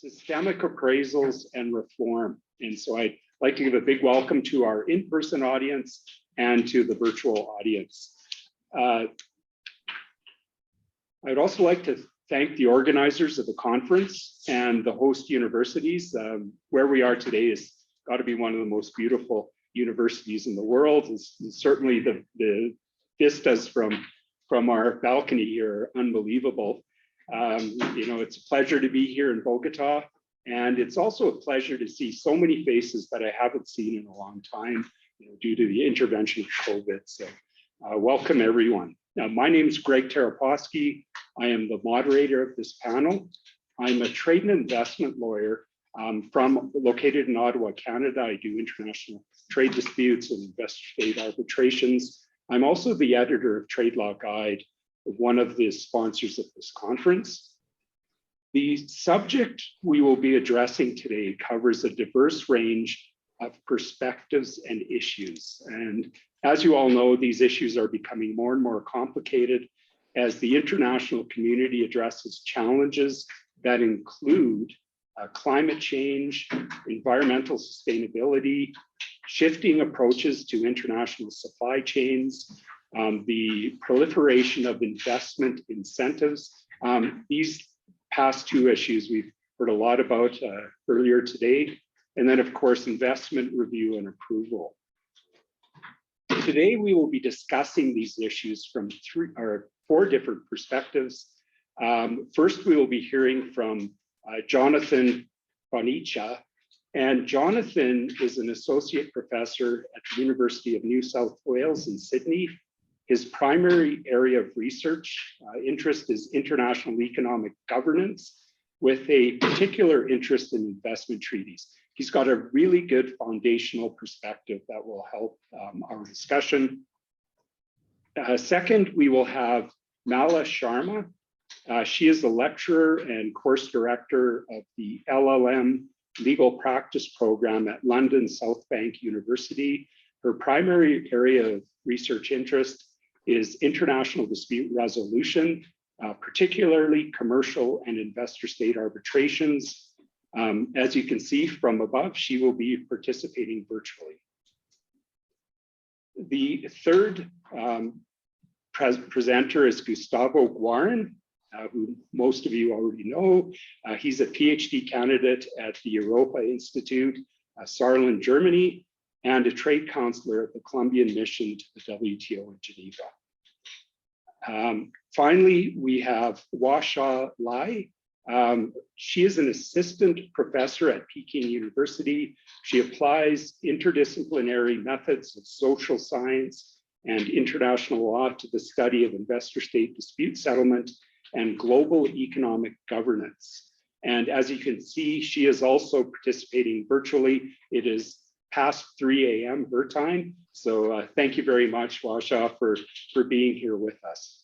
systemic appraisals and reform. And so I'd like to give a big welcome to our in-person audience and to the virtual audience. I'd also like to thank the organizers of the conference and the host universities. Where we are today has got to be one of the most beautiful universities in the world. It's certainly the vistas from our balcony here are unbelievable. You know, it's a pleasure to be here in Bogota, and it's also a pleasure to see so many faces that I haven't seen in a long time, you know, due to the intervention of COVID. So welcome everyone. Now, my name is Greg Tereposky. I am the moderator of this panel. I'm a trade and investment lawyer located in Ottawa, Canada. I do international trade disputes and investor-state arbitrations. I'm also the editor of TradeLawGuide, one of the sponsors of this conference. The subject we will be addressing today covers a diverse range of perspectives and issues. And as you all know, these issues are becoming more and more complicated as the international community addresses challenges that include climate change, environmental sustainability, shifting approaches to international supply chains, the proliferation of investment incentives. These past two issues we've heard a lot about earlier today. And then of course, investment review and approval. Today, we will be discussing these issues from four different perspectives. First, we will be hearing from Jonathan Bonnitcha. And Jonathan is an associate professor at the University of New South Wales in Sydney. His primary area of research interest is international economic governance with a particular interest in investment treaties. He's got a really good foundational perspective that will help our discussion. Second, we will have Mala Sharma. She is the lecturer and course director of the LLM Legal Practice Program at London South Bank University. Her primary area of research interest is international dispute resolution, particularly commercial and investor-state arbitrations. As you can see from above, she will be participating virtually. The third presenter is Gustavo Guarin, who most of you already know. He's a PhD candidate at the Europa Institute, Saarland, Germany, and a trade counselor at the Colombian mission to the WTO in Geneva. Finally, we have Huaxia Lai. She is an assistant professor at Peking University. She applies interdisciplinary methods of social science and international law to the study of investor-state dispute settlement and global economic governance. And as you can see, she is also participating virtually. It is past 3 a.m. her time. So thank you very much, Huaxia, for being here with us.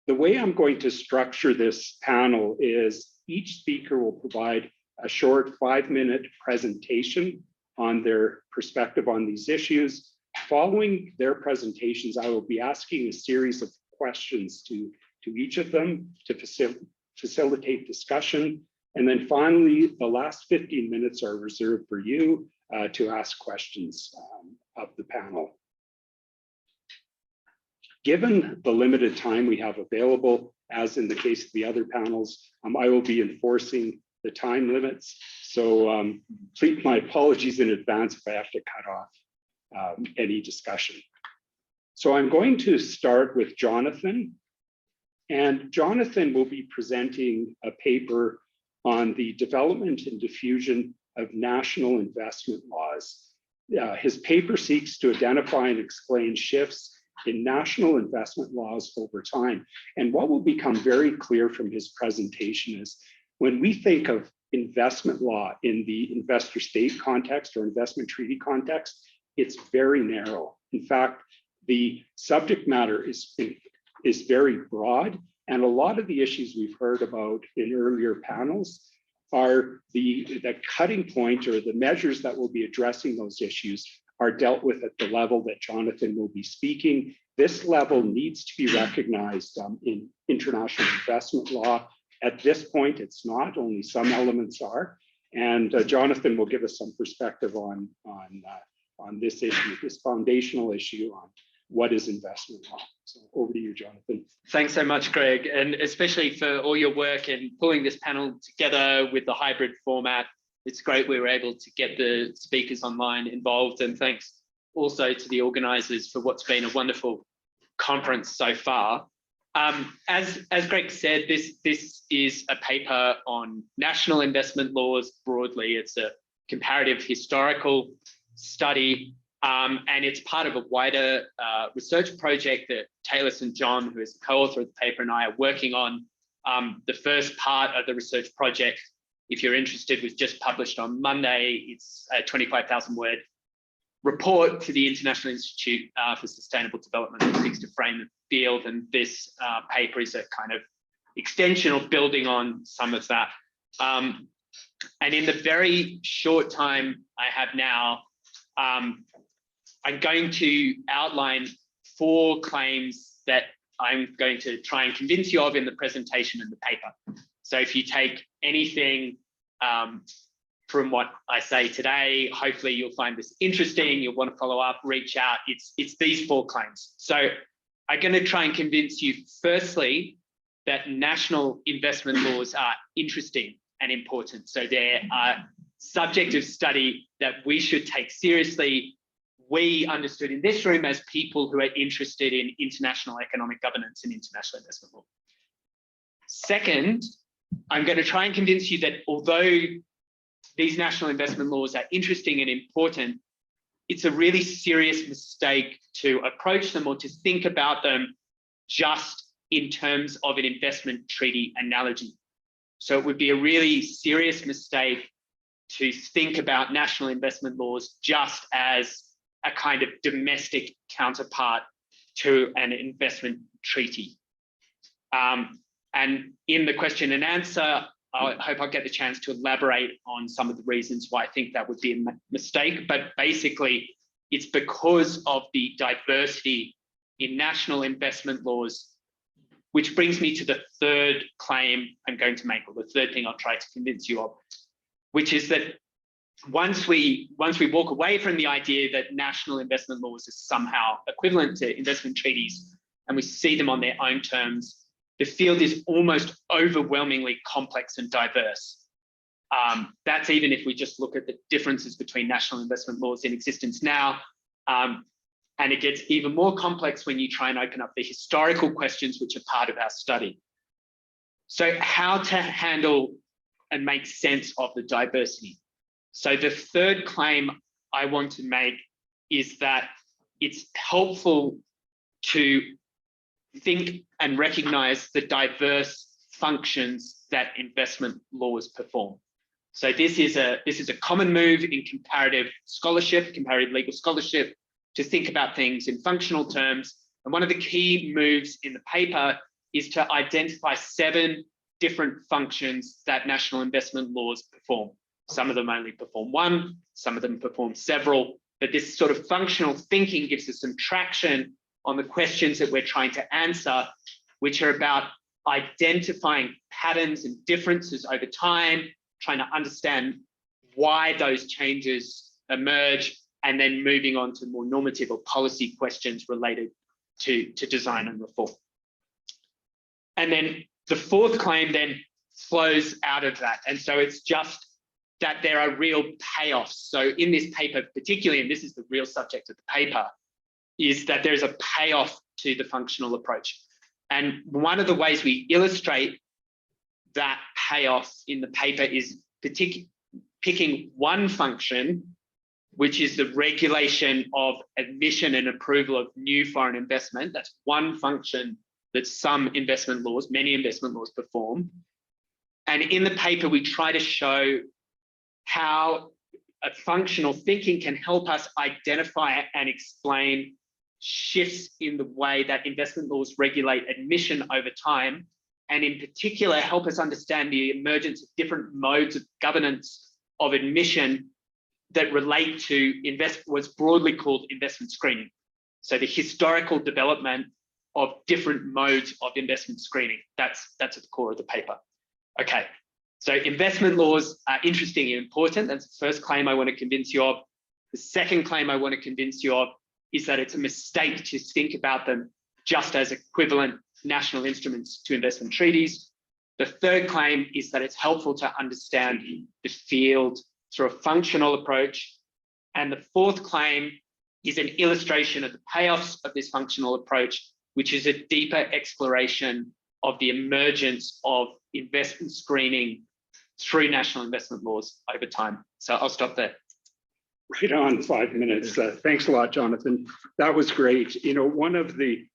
The way I'm going to structure this panel is each speaker will provide a short 5-minute presentation on their perspective on these issues. Following their presentations, I will be asking a series of questions to each of them to facilitate discussion. And then finally, the last 15 minutes are reserved for you to ask questions of the panel. Given the limited time we have available, as in the case of the other panels, I will be enforcing the time limits. So please, my apologies in advance if I have to cut off any discussion. So I'm going to start with Jonathan. And Jonathan will be presenting a paper on the development and diffusion of national investment laws. His paper seeks to identify and explain shifts in national investment laws over time. And what will become very clear from his presentation is when we think of investment law in the investor-state context or investment treaty context, it's very narrow. In fact, the subject matter is very broad, and a lot of the issues we've heard about in earlier panels are the cutting point, or the measures that will be addressing those issues are dealt with at the level that Jonathan will be speaking. This level needs to be recognized in international investment law At this point, it's not, only some elements are. And Jonathan will give us some perspective on this issue, this foundational issue on what is investment law. So over to you, Jonathan. Thanks so much, Greg, and especially for all your work in pulling this panel together with the hybrid format. It's great we were able to get the speakers online involved, and thanks also to the organisers for what's been a wonderful conference so far. As Greg said, this is a paper on national investment laws broadly. It's a comparative historical study, and it's part of a wider research project that Taylor St. John, who is the co-author of the paper, and I are working on. The first part of the research project, if you're interested, was just published on Monday. It's a 25,000 word report to the International Institute for Sustainable Development that seeks to frame the field, and this paper is a kind of extension or building on some of that. And in the very short time I have now, I'm going to outline 4 claims that I'm going to try and convince you of in the presentation and the paper. So if you take anything from what I say today, hopefully you'll find this interesting, you'll want to follow up, reach out. It's these 4 claims. So I'm going to try and convince you, firstly, that national investment laws are interesting and important. So they're a subject of study that we should take seriously. We understood in this room as people who are interested in international economic governance and international investment law. Second, I'm going to try and convince you that although these national investment laws are interesting and important, it's a really serious mistake to approach them or to think about them just in terms of an investment treaty analogy. So it would be a really serious mistake to think about national investment laws just as a kind of domestic counterpart to an investment treaty. And in the question and answer, I hope I'll get the chance to elaborate on some of the reasons why I think that would be a mistake. But basically, it's because of the diversity in national investment laws, which brings me to the third claim I'm going to make, or the third thing I'll try to convince you of, which is that once we walk away from the idea that national investment laws are somehow equivalent to investment treaties, and we see them on their own terms, the field is almost overwhelmingly complex and diverse. That's even if we just look at the differences between national investment laws in existence now. And it gets even more complex when you try and open up the historical questions which are part of our study. So how to handle and make sense of the diversity. So the third claim I want to make is that it's helpful to think and recognize the diverse functions that investment laws perform. So this is a common move in comparative scholarship, comparative legal scholarship, to think about things in functional terms. And one of the key moves in the paper is to identify 7 different functions that national investment laws perform. Some of them only perform one, some of them perform several, but this sort of functional thinking gives us some traction on the questions that we're trying to answer, which are about identifying patterns and differences over time, trying to understand why those changes emerge, and then moving on to more normative or policy questions related to design and reform. And then the fourth claim then flows out of that. And so it's just that there are real payoffs. So in this paper particularly, and this is the real subject of the paper, is that there's a payoff to the functional approach. And one of the ways we illustrate that payoff in the paper is picking one function, which is the regulation of admission and approval of new foreign investment. That's one function that some investment laws, many investment laws perform. And in the paper, we try to show how a functional thinking can help us identify and explain shifts in the way that investment laws regulate admission over time, and in particular, help us understand the emergence of different modes of governance of admission that relate to what's broadly called investment screening. So the historical development of different modes of investment screening, that's at the core of the paper. Okay, so investment laws are interesting and important. That's the first claim I want to convince you of. The second claim I want to convince you of is that it's a mistake to think about them just as equivalent national instruments to investment treaties. The third claim is that it's helpful to understand the field through a functional approach. And the fourth claim is an illustration of the payoffs of this functional approach, which is a deeper exploration of the emergence of investment screening through national investment laws over time. So I'll stop there. Right on, 5 minutes. Thanks a lot, Jonathan. That was great. You know, one of the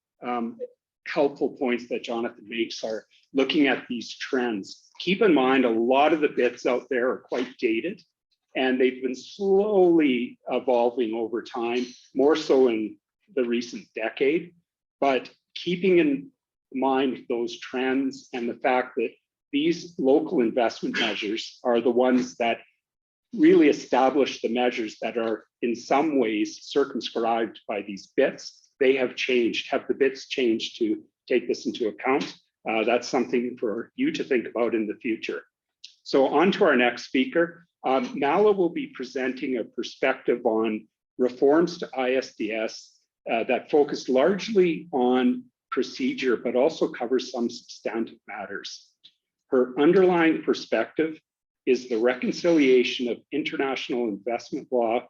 helpful points that Jonathan makes are looking at these trends. Keep in mind, a lot of the bits out there are quite dated, and they've been slowly evolving over time, more so in the recent decade. But keeping in mind those trends and the fact that these local investment measures are the ones that really establish the measures that are in some ways circumscribed by these bits. They have changed. Have the bits changed to take this into account? That's something for you to think about in the future. So on to our next speaker. Mala will be presenting a perspective on reforms to ISDS that focus largely on procedure, but also covers some substantive matters. Her underlying perspective is the reconciliation of international investment law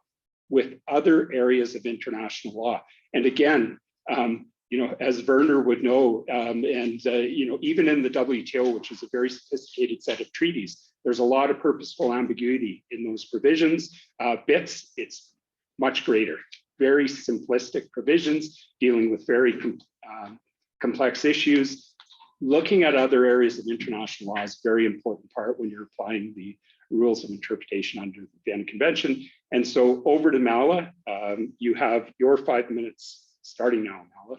with other areas of international law. And again, you know, as Werner would know, you know, even in the WTO, which is a very sophisticated set of treaties, there's a lot of purposeful ambiguity in those provisions. BITS, it's much greater, very simplistic provisions dealing with very complex issues. Looking at other areas of international law is a very important part when you're applying the rules of interpretation under the Vienna Convention. And so over to Mala. You have your 5 minutes starting now, Mala.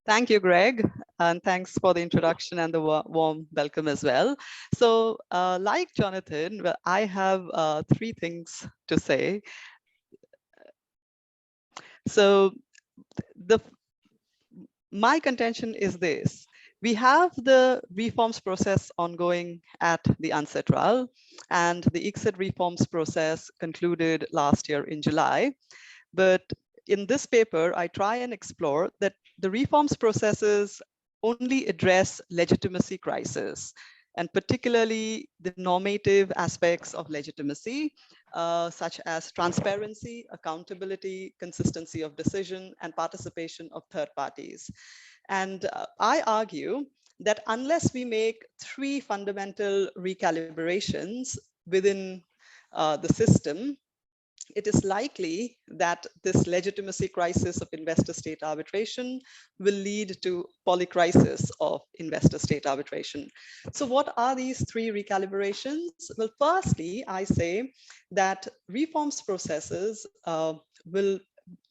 Thank you, Greg, and thanks for the introduction and the warm welcome as well. So like Jonathan, I have 3 things to say. So my contention is this. We have the reforms process ongoing at the UNSW, and the ICSID reforms process concluded last year in July. But in this paper, I try and explore that the reforms processes only address legitimacy crisis, and particularly the normative aspects of legitimacy, such as transparency, accountability, consistency of decision, and participation of third parties. And I argue that unless we make 3 fundamental recalibrations within the system, it is likely that this legitimacy crisis of investor-state arbitration will lead to polycrisis of investor-state arbitration. So what are these 3 recalibrations? Well, firstly, I say that reforms processes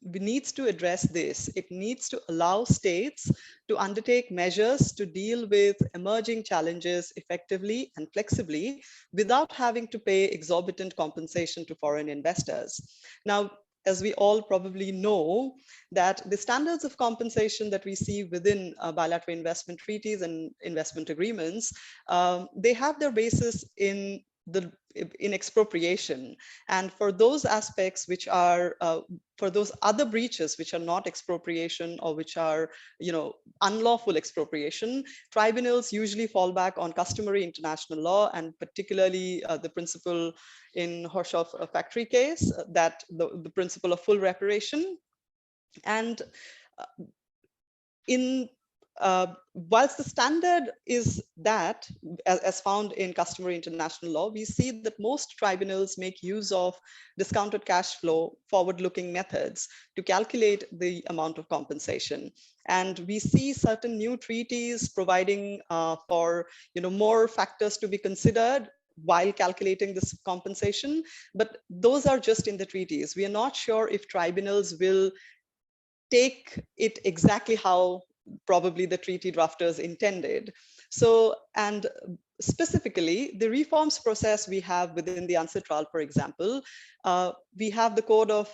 needs to address this. It needs to allow states to undertake measures to deal with emerging challenges effectively and flexibly without having to pay exorbitant compensation to foreign investors. Now, as we all probably know, that the standards of compensation that we see within bilateral investment treaties and investment agreements, they have their basis in expropriation. And for those aspects which are for those other breaches which are not expropriation or which are, you know, unlawful expropriation, tribunals usually fall back on customary international law, and particularly the principle in Horshoff factory case, that the principle of full reparation. And whilst the standard is that, as found in customary international law, we see that most tribunals make use of discounted cash flow forward-looking methods to calculate the amount of compensation. And we see certain new treaties providing for, you know, more factors to be considered while calculating this compensation, but those are just in the treaties. We are not sure if tribunals will take it exactly how probably the treaty drafters intended. So, and specifically, the reforms process we have within the UNSW, for example, we have the code of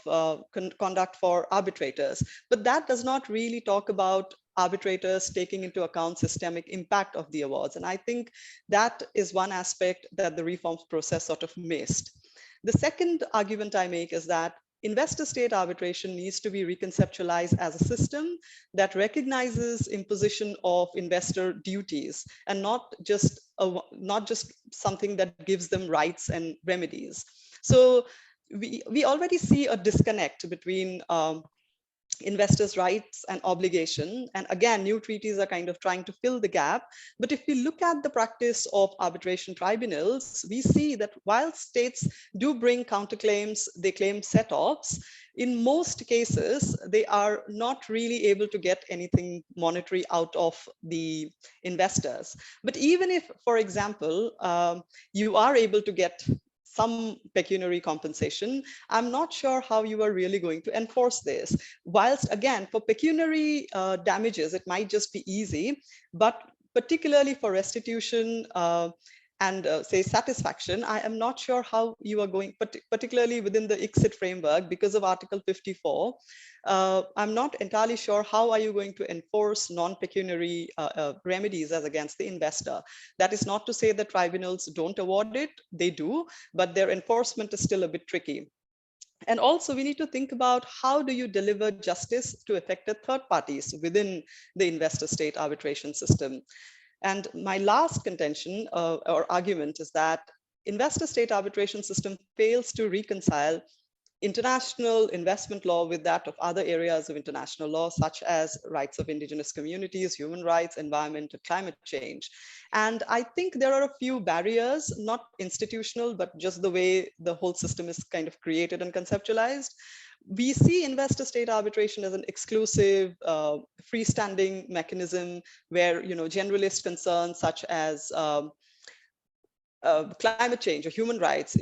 conduct for arbitrators, but that does not really talk about arbitrators taking into account systemic impact of the awards. And I think that is one aspect that the reforms process sort of missed. The second argument I make is that investor-state arbitration needs to be reconceptualized as a system that recognizes imposition of investor duties and not just something that gives them rights and remedies. So we already see a disconnect between investors' rights and obligation. And again, new treaties are kind of trying to fill the gap. But if we look at the practice of arbitration tribunals, we see that while states do bring counterclaims, they claim set-offs, in most cases, they are not really able to get anything monetary out of the investors. But even if, for example, you are able to get some pecuniary compensation, I'm not sure how you are really going to enforce this. Whilst again, for pecuniary damages, it might just be easy, but particularly for restitution and say satisfaction, I am not sure how you are going, particularly within the ICSID framework, because of Article 54. I'm not entirely sure how are you going to enforce non-pecuniary remedies as against the investor. That is not to say that tribunals don't award it, they do, but their enforcement is still a bit tricky. And also we need to think about how do you deliver justice to affected third parties within the investor-state arbitration system. And my last contention or argument is that investor-state arbitration system fails to reconcile international investment law with that of other areas of international law, such as rights of indigenous communities, human rights, environment, and climate change. And I think there are a few barriers, not institutional, but just the way the whole system is kind of created and conceptualized. We see investor-state arbitration as an exclusive, freestanding mechanism where, generalist concerns such as climate change or human rights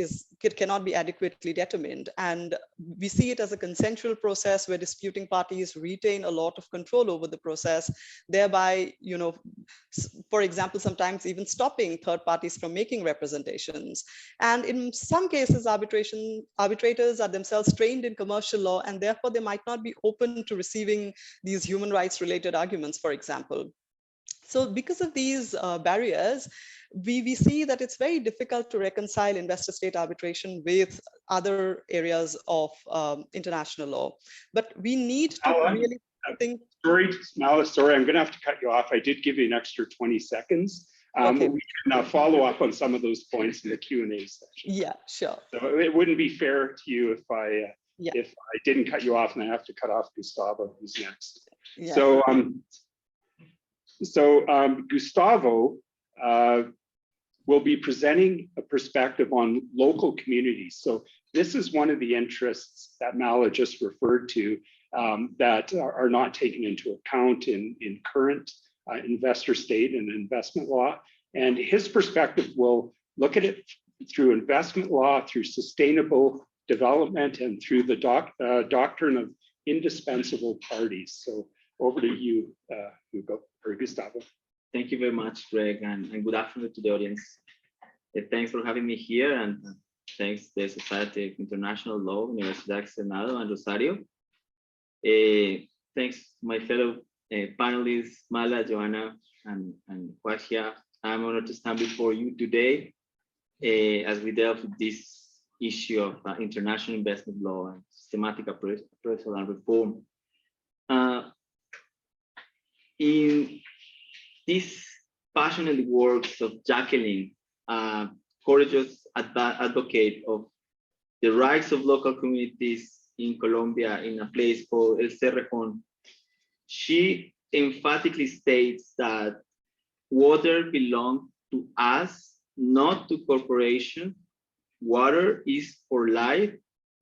cannot be adequately determined. And we see it as a consensual process where disputing parties retain a lot of control over the process, thereby, for example, sometimes even stopping third parties from making representations. And in some cases, arbitrators are themselves trained in commercial law, and therefore they might not be open to receiving these human rights related arguments, for example. So because of these barriers, we see that it's very difficult to reconcile investor-state arbitration with other areas of international law. But we need to really think. Sorry, I'm going to have to cut you off. I did give you an extra 20 seconds. Okay. We can follow up on some of those points in the Q&A session. Yeah, sure. So it wouldn't be fair to you if I didn't cut you off and I have to cut off Gustavo, who's next. Yeah. So Gustavo will be presenting a perspective on local communities. So this is one of the interests that Mala just referred to that are not taken into account in current investor state and investment law. And his perspective will look at it through investment law, through sustainable development, and through the doctrine of indispensable parties. So over to you, Hugo, or Gustavo. Thank you very much, Greg, and good afternoon to the audience. Thanks for having me here, and thanks to the Society of International Law, Universidad, Externado, and Rosario. Thanks to my fellow panelists, Mala, Joanna, and Huaxia. I'm honored to stand before you today as we delve with this issue of international investment law and systematic appraisal and reform. In these passionate works of Jacqueline, courageous advocate of the rights of local communities in Colombia in a place called El Cerrejón, she emphatically states that water belongs to us, not to corporations. Water is for life,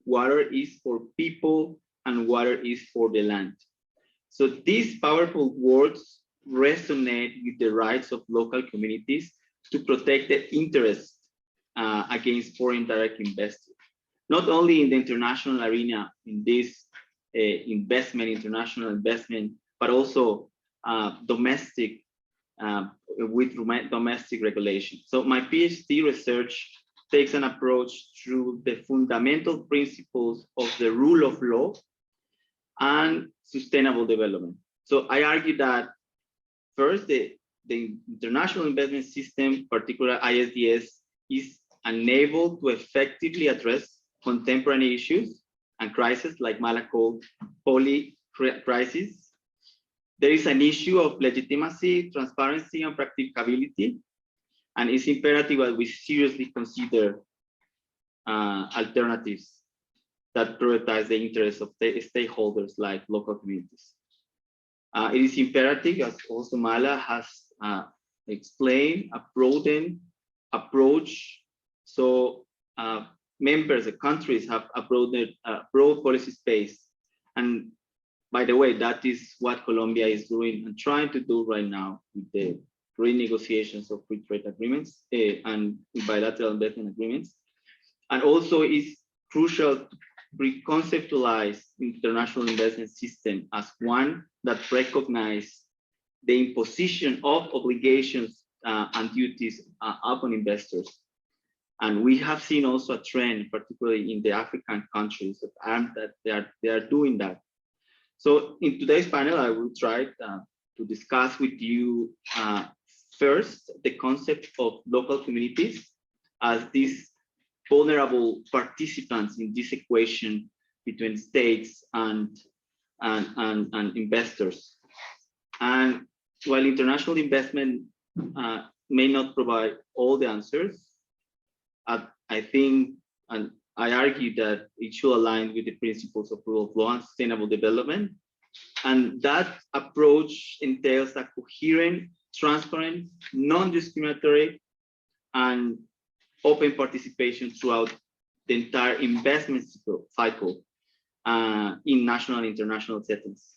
water is for people, and water is for the land. So these powerful words resonate with the rights of local communities to protect the interests against foreign direct investors, not only in the international arena, in this international investment, but also domestic with domestic regulation. So my PhD research takes an approach through the fundamental principles of the rule of law and sustainable development. So I argue that first, the international investment system, particularly ISDS, is unable to effectively address contemporary issues and crises like Malacol poly crisis. There is an issue of legitimacy, transparency, and practicability, and it's imperative that we seriously consider alternatives that prioritize the interests of the stakeholders like local communities. It is imperative, as also Mala has explained, a broadened approach. So members, the countries have a broad policy space. And by the way, that is what Colombia is doing and trying to do right now with the renegotiations of free trade agreements and bilateral investment agreements. And also it's crucial to reconceptualize international investment system as one that recognizes the imposition of obligations and duties upon investors. And we have seen also a trend, particularly in the African countries, that they are doing that. So in today's panel, I will try to discuss with you first the concept of local communities as these vulnerable participants in this equation between states and investors. And while international investment may not provide all the answers, I think, and I argue that it should align with the principles of rule of law and sustainable development. And that approach entails a coherent, transparent, non-discriminatory, and open participation throughout the entire investment cycle in national and international settings.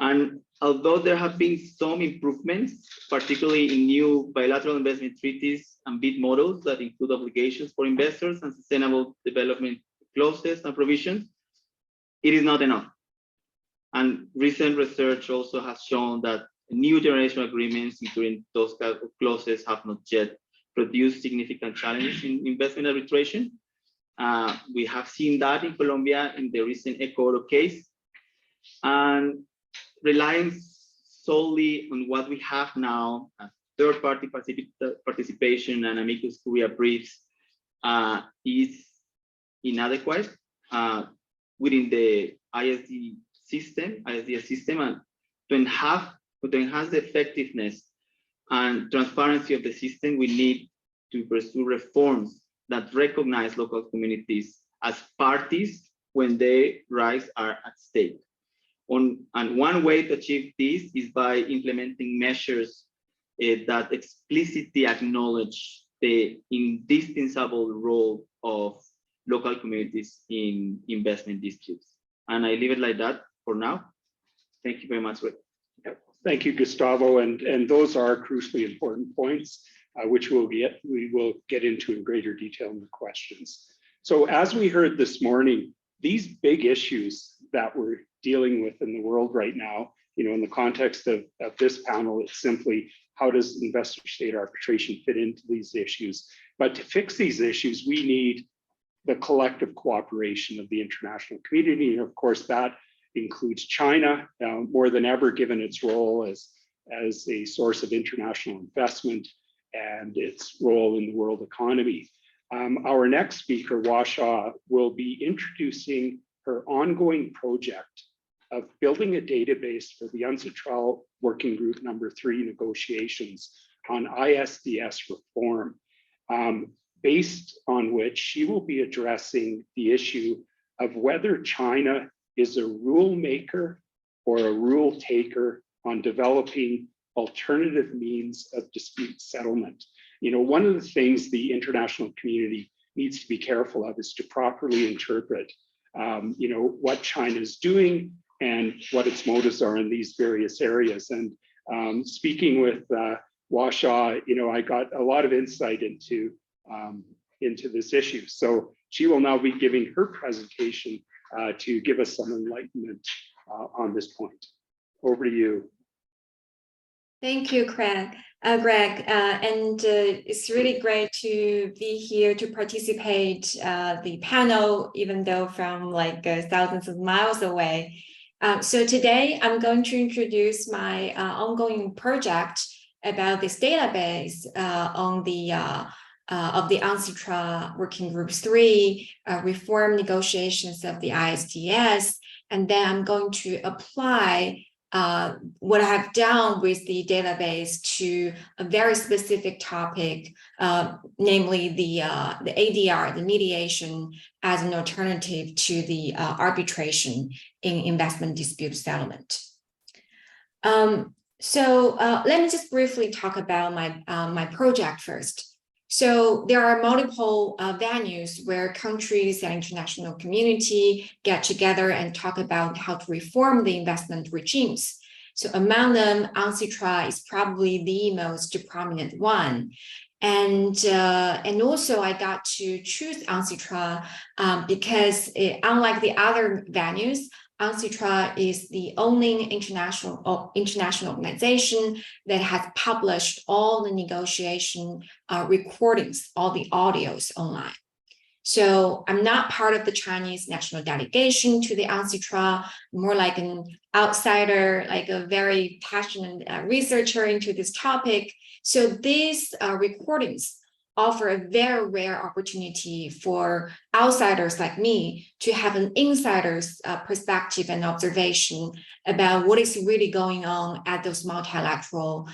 And although there have been some improvements, particularly in new bilateral investment treaties and bid models that include obligations for investors and sustainable development clauses and provisions, it is not enough. And recent research also has shown that new generation agreements, including those clauses, have not yet produced significant challenges in investment arbitration. We have seen that in Colombia in the recent Ecuador case. And relying solely on what we have now, third-party participation and amicus curiae briefs is inadequate within the ISDS system, and to enhance the effectiveness and transparency of the system, we need to pursue reforms that recognize local communities as parties when their rights are at stake. And one way to achieve this is by implementing measures that explicitly acknowledge the indispensable role of local communities in investment disputes. And I leave it like that for now. Thank you very much, Rick. Thank you, Gustavo. And those are crucially important points, which we will get into in greater detail in the questions. So as we heard this morning, these big issues that we're dealing with in the world right now, in the context of this panel, it's simply how does investor-state arbitration fit into these issues? But to fix these issues, we need the collective cooperation of the international community. And of course, that includes China, more than ever, given its role as a source of international investment and its role in the world economy. Our next speaker, Huaxia, will be introducing her ongoing project of building a database for the UNSW Working Group #3 negotiations on ISDS reform, based on which she will be addressing the issue of whether China is a rule maker or a rule taker on developing alternative means of dispute settlement. One of the things the international community needs to be careful of is to properly interpret what China is doing and what its motives are in these various areas. And speaking with Huaxia, I got a lot of insight into this issue. So she will now be giving her presentation to give us some enlightenment on this point. Over to you. Thank you, Greg. It's really great to be here to participate the panel, even though from like thousands of miles away. So today I'm going to introduce my ongoing project about this database on the of the UNSW Working Group 3 reform negotiations of the ISDS, and then I'm going to apply what I have done with the database to a very specific topic, namely the ADR, the mediation as an alternative to the arbitration in investment dispute settlement. Let me just briefly talk about my project first. So there are multiple venues where countries and international community get together and talk about how to reform the investment regimes. So among them, UNSW is probably the most prominent one. And also I got to choose UNSW because unlike the other venues, UNSW is the only international organization that has published all the negotiation recordings, all the audios online. So I'm not part of the Chinese national delegation to the UNSW, more like an outsider, like a very passionate researcher into this topic. So these recordings offer a very rare opportunity for outsiders like me to have an insider's perspective and observation about what is really going on at those multilateral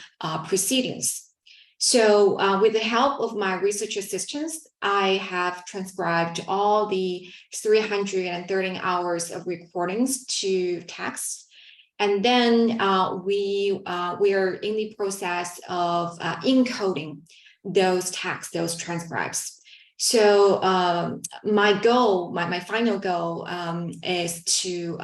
proceedings. So with the help of my research assistants, I have transcribed all the 313 hours of recordings to text. And then we are in the process of encoding those texts, those transcripts. So my goal, my final goal is to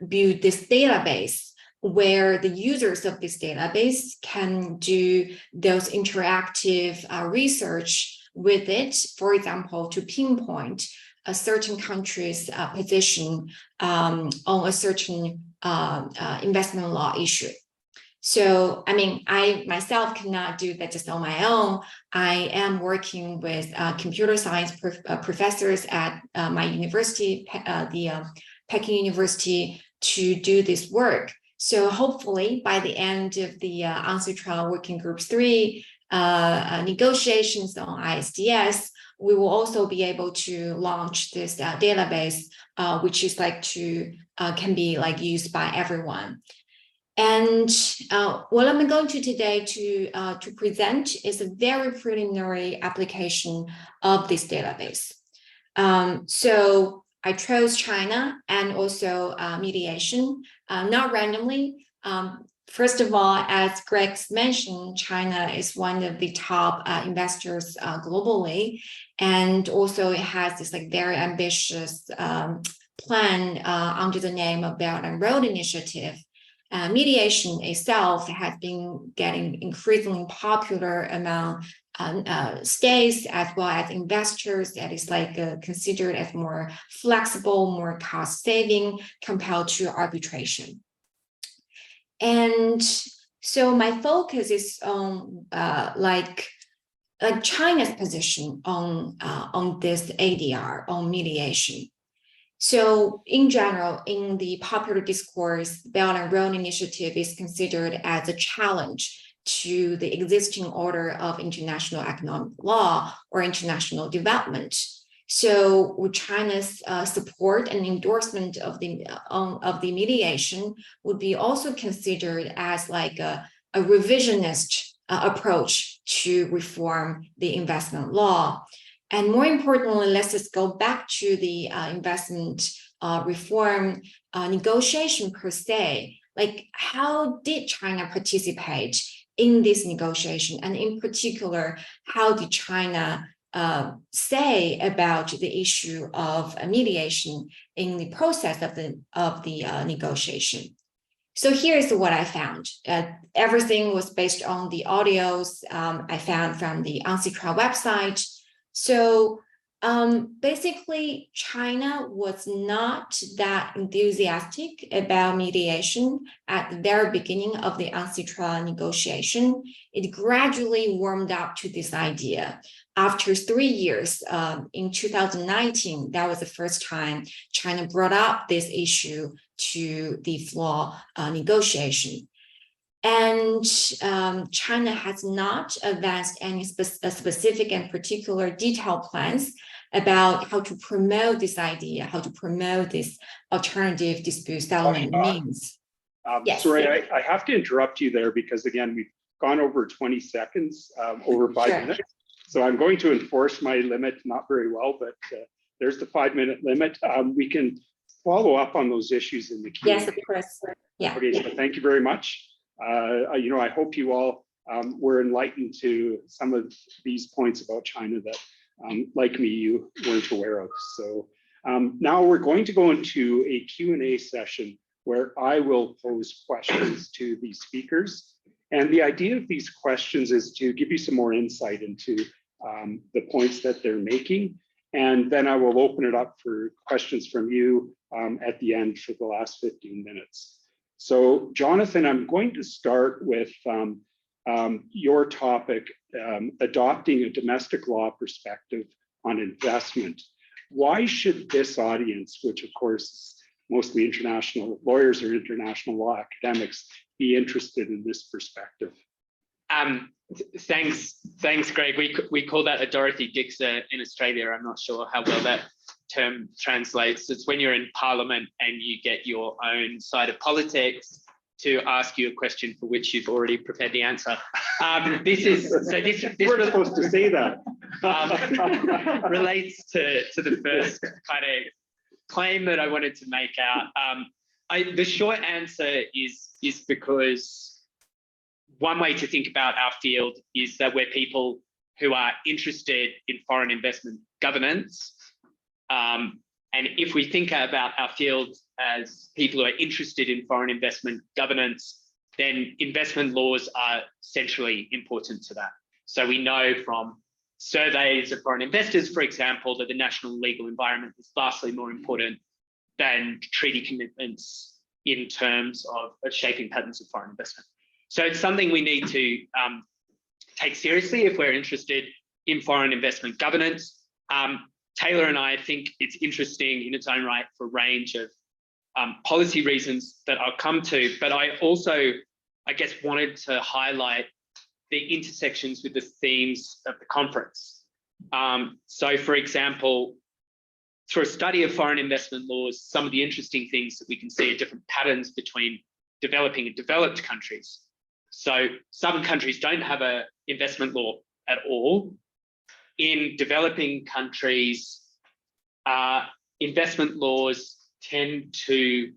build this database where the users of this database can do those interactive research with it, for example, to pinpoint a certain country's position on a certain investment law issue. So, I mean, I myself cannot do that just on my own. I am working with computer science professors at my university, the Peking University, to do this work. So hopefully by the end of the UNSW Working Group 3 negotiations on ISDS, we will also be able to launch this database, which is like can be like used by everyone. And what I'm going to today to present is a very preliminary application of this database. So I chose China and also mediation, not randomly. First of all, as Greg mentioned, China is one of the top investors globally, and also it has this like very ambitious plan under the name of Belt and Road Initiative. Mediation itself has been getting increasingly popular among states as well as investors. That is like considered as more flexible, more cost saving compared to arbitration. And so my focus is on like China's position on this ADR, on mediation. So in general, in the popular discourse, Belt and Road Initiative is considered as a challenge to the existing order of international economic law or international development. So with China's support and endorsement of the mediation would be also considered as like a revisionist approach to reform the investment law. And more importantly, let's just go back to the investment reform negotiation per se. Like, how did China participate in this negotiation? And in particular, how did China say about the issue of mediation in the process of the negotiation? So here's what I found. Everything was based on the audios I found from the UNSW website. So Basically, China was not that enthusiastic about mediation at the very beginning of the UNCTAD negotiation. It gradually warmed up to this idea. After 3 years, in 2019, that was the first time China brought up this issue to the floor negotiation. And China has not advanced any specific and particular detailed plans about how to promote this idea, how to promote this alternative dispute settlement means. Yes. Sorry, I have to interrupt you there because again, we've gone over 20 seconds, over 5 minutes. So I'm going to enforce my limit, not very well, but there's the 5-minute limit. We can follow up on those issues in the Q&A. Yes, of course. Yeah. Okay, so thank you very much. I hope you all were enlightened to some of these points about China that, like me, you weren't aware of. So now we're going to go into a Q&A session where I will pose questions to these speakers. And the idea of these questions is to give you some more insight into the points that they're making. And then I will open it up for questions from you at the end for the last 15 minutes. So Jonathan, I'm going to start with your topic, adopting a domestic law perspective on investment. Why should this audience, which of course is mostly international lawyers or international law academics, be interested in this perspective? Thanks, Greg. We call that a Dorothy Dixer in Australia. I'm not sure how well that term translates. It's when you're in Parliament and you get your own side of politics to ask you a question for which you've already prepared the answer. This We're supposed to say that. Relates to the first kind of claim that I wanted to make out. The short answer is because one way to think about our field is that we're people who are interested in foreign investment governance. And if we think about our field as people who are interested in foreign investment governance, then investment laws are centrally important to that. So we know from surveys of foreign investors, for example, that the national legal environment is vastly more important than treaty commitments in terms of shaping patterns of foreign investment. So it's something we need to take seriously if we're interested in foreign investment governance. Taylor and I think it's interesting in its own right for a range of policy reasons that I'll come to, but I also, I guess, wanted to highlight the intersections with the themes of the conference. So for example, through a study of foreign investment laws, some of the interesting things that we can see are different patterns between developing and developed countries. So some countries don't have an investment law at all. In developing countries, investment laws tend to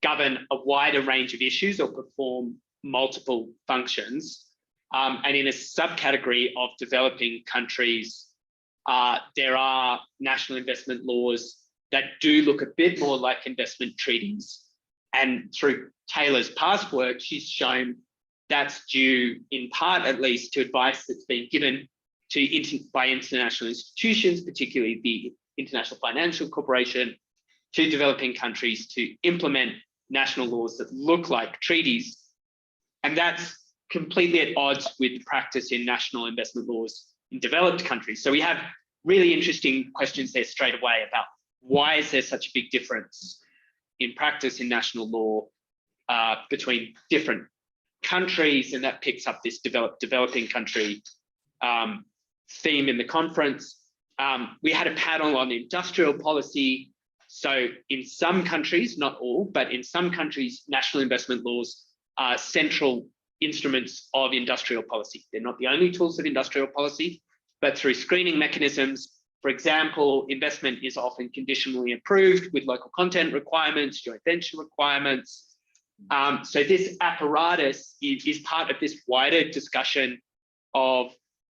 govern a wider range of issues or perform multiple functions. And in a subcategory of developing countries, there are national investment laws that do look a bit more like investment treaties. And through Taylor's past work, she's shown that's due in part, at least, to advice that's been given by international institutions, particularly the International Financial Corporation, to developing countries to implement national laws that look like treaties. And that's completely at odds with practice in national investment laws in developed countries. So we have really interesting questions there straight away about why is there such a big difference in practice in national law between different countries, and that picks up this developing country theme in the conference. We had a panel on industrial policy. So in some countries, not all, but in some countries, national investment laws are central instruments of industrial policy. They're not the only tools of industrial policy, but through screening mechanisms, for example, investment is often conditionally approved with local content requirements, joint venture requirements. So this apparatus is part of this wider discussion of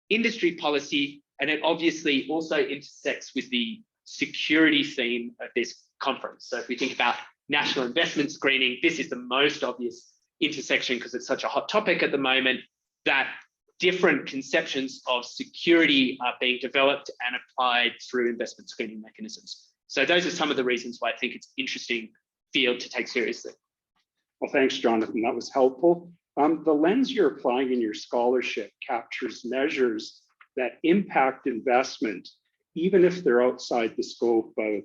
industry policy, and it obviously also intersects with the security theme of this conference. So if we think about national investment screening, this is the most obvious intersection because it's such a hot topic at the moment that different conceptions of security are being developed and applied through investment screening mechanisms. So those are some of the reasons why I think it's an interesting field to take seriously. Well, thanks, Jonathan. That was helpful. The lens you're applying in your scholarship captures measures that impact investment, even if they're outside the scope of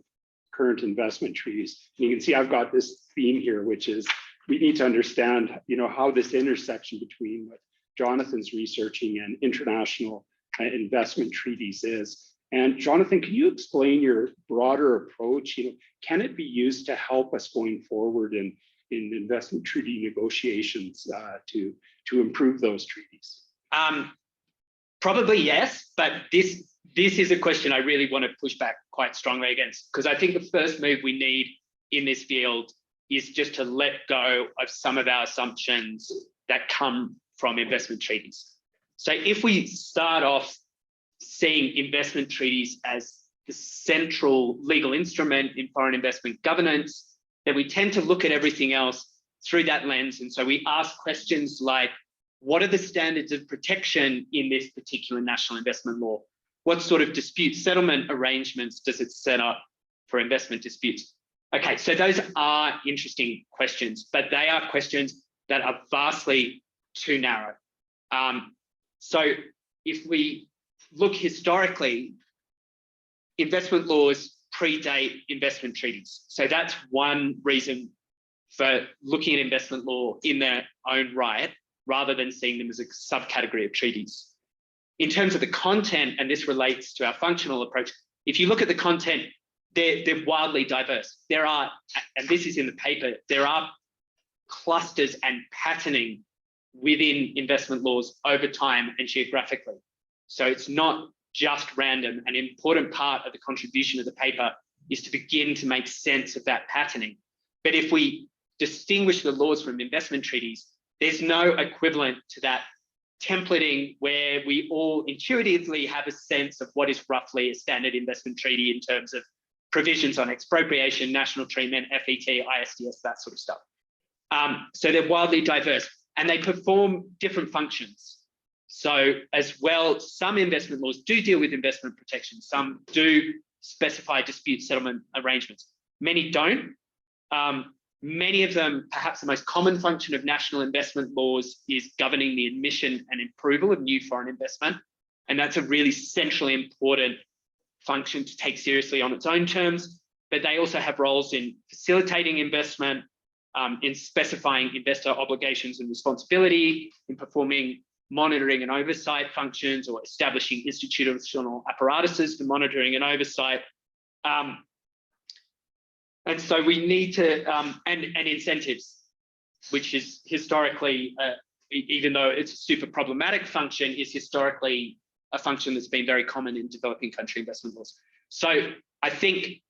current investment treaties. And you can see I've got this theme here, which is we need to understand, how this intersection between what Jonathan's researching and international investment treaties is. And Jonathan, can you explain your broader approach? Can it be used to help us going forward in investment treaty negotiations to improve those treaties? Probably yes, but this is a question I really want to push back quite strongly against, because I think the first move we need in this field is just to let go of some of our assumptions that come from investment treaties. So if we start off seeing investment treaties as the central legal instrument in foreign investment governance, then we tend to look at everything else through that lens. And so we ask questions like, what are the standards of protection in this particular national investment law? What sort of dispute settlement arrangements does it set up for investment disputes? Okay, so those are interesting questions, but they are questions that are vastly too narrow. So if we look historically, investment laws predate investment treaties. So that's one reason for looking at investment law in their own right, rather than seeing them as a subcategory of treaties. In terms of the content, and this relates to our functional approach, if you look at the content, they're wildly diverse. There are, and this is in the paper, there are clusters and patterning within investment laws over time and geographically. So it's not just random. An important part of the contribution of the paper is to begin to make sense of that patterning. But if we distinguish the laws from investment treaties, there's no equivalent to that templating where we all intuitively have a sense of what is roughly a standard investment treaty in terms of provisions on expropriation, national treatment, FET, ISDS, that sort of stuff. So they're wildly diverse and they perform different functions. So as well, some investment laws do deal with investment protection. Some do specify dispute settlement arrangements. Many don't. Many of them, perhaps the most common function of national investment laws is governing the admission and approval of new foreign investment. And that's a really centrally important function to take seriously on its own terms. But they also have roles in facilitating investment, in specifying investor obligations and responsibility, in performing monitoring and oversight functions, or establishing institutional apparatuses for monitoring and oversight. And so we need to, and incentives, which is historically, even though it's a super problematic function, is historically a function that's been very common in developing country investment laws. So I think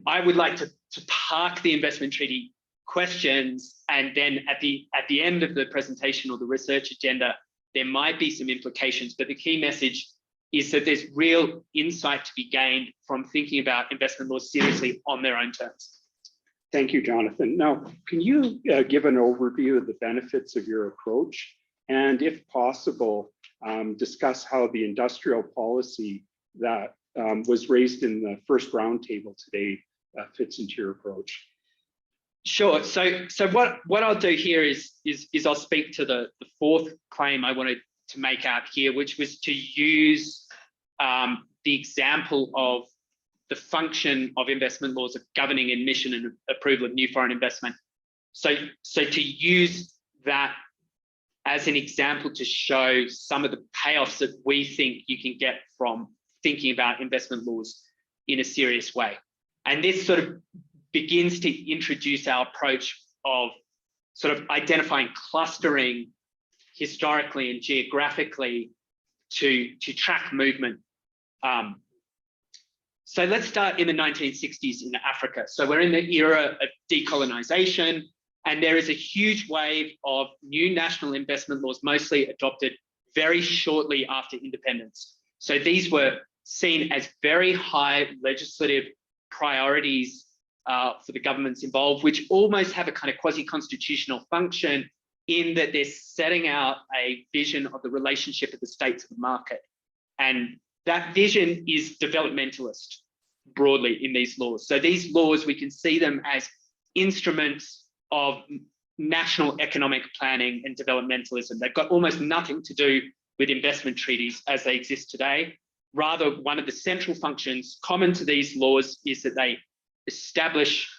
I would like to park the investment treaty questions, and then at the end of the presentation or the research agenda, there might be some implications, but the key message is that there's real insight to be gained from thinking about investment laws seriously on their own terms. Thank you, Jonathan. Now, can you give an overview of the benefits of your approach? And if possible, discuss how the industrial policy that was raised in the first roundtable today fits into your approach? Sure. So what I'll do here is I'll speak to the fourth claim I wanted to make out here, which was to use the example of the function of investment laws of governing admission and approval of new foreign investment. So to use that as an example to show some of the payoffs that we think you can get from thinking about investment laws in a serious way. And this sort of begins to introduce our approach of sort of identifying clustering historically and geographically to track movement. So let's start in the 1960s in Africa. So we're in the era of decolonization, and there is a huge wave of new national investment laws, mostly adopted very shortly after independence. So these were seen as very high legislative priorities for the governments involved, which almost have a kind of quasi-constitutional function in that they're setting out a vision of the relationship of the state to the market. And that vision is developmentalist broadly in these laws. So these laws, we can see them as instruments of national economic planning and developmentalism. They've got almost nothing to do with investment treaties as they exist today. Rather, one of the central functions common to these laws is that they establish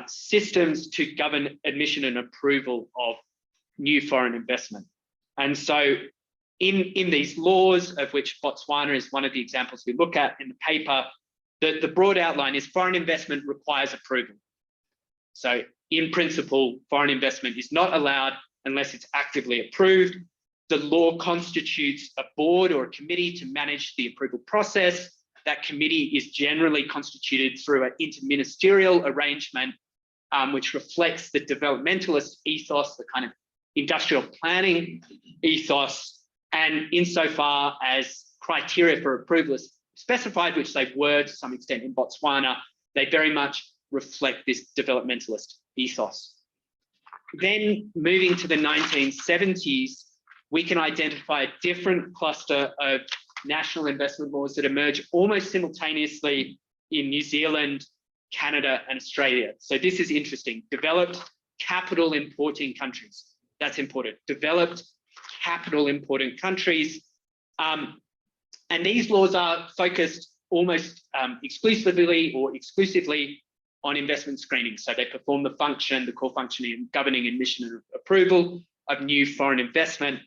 systems to govern admission and approval of new foreign investment. And so in these laws, of which Botswana is one of the examples we look at in the paper, the broad outline is foreign investment requires approval. So in principle, foreign investment is not allowed unless it's actively approved. The law constitutes a board or a committee to manage the approval process. That committee is generally constituted through an interministerial arrangement, which reflects the developmentalist ethos, the kind of industrial planning ethos, and insofar as criteria for approval is specified, which they were to some extent in Botswana, they very much reflect this developmentalist ethos. Then moving to the 1970s, we can identify a different cluster of national investment laws that emerge almost simultaneously in New Zealand, Canada, and Australia. So this is interesting. Developed capital importing countries. That's important. Developed capital importing countries. And these laws are focused almost exclusively or exclusively on investment screening. So they perform the function, the core functioning and governing admission and approval of new foreign investment.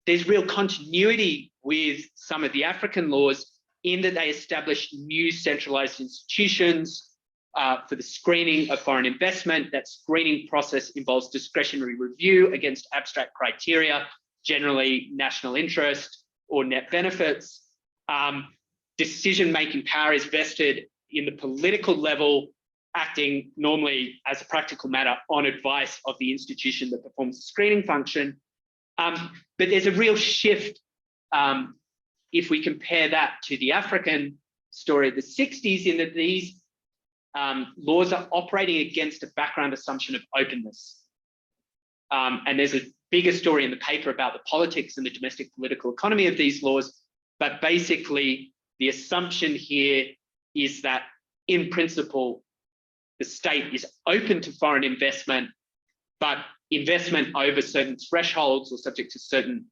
There's real continuity with some of the African laws in that they establish new centralized institutions for the screening of foreign investment. That screening process involves discretionary review against abstract criteria, generally national interest or net benefits. Decision-making power is vested in the political level, acting normally as a practical matter on advice of the institution that performs the screening function. But there's a real shift if we compare that to the African story of the 60s, in that these laws are operating against a background assumption of openness. And there's a bigger story in the paper about the politics and the domestic political economy of these laws. But basically, the assumption here is that in principle, the state is open to foreign investment, but investment over certain thresholds or subject to certain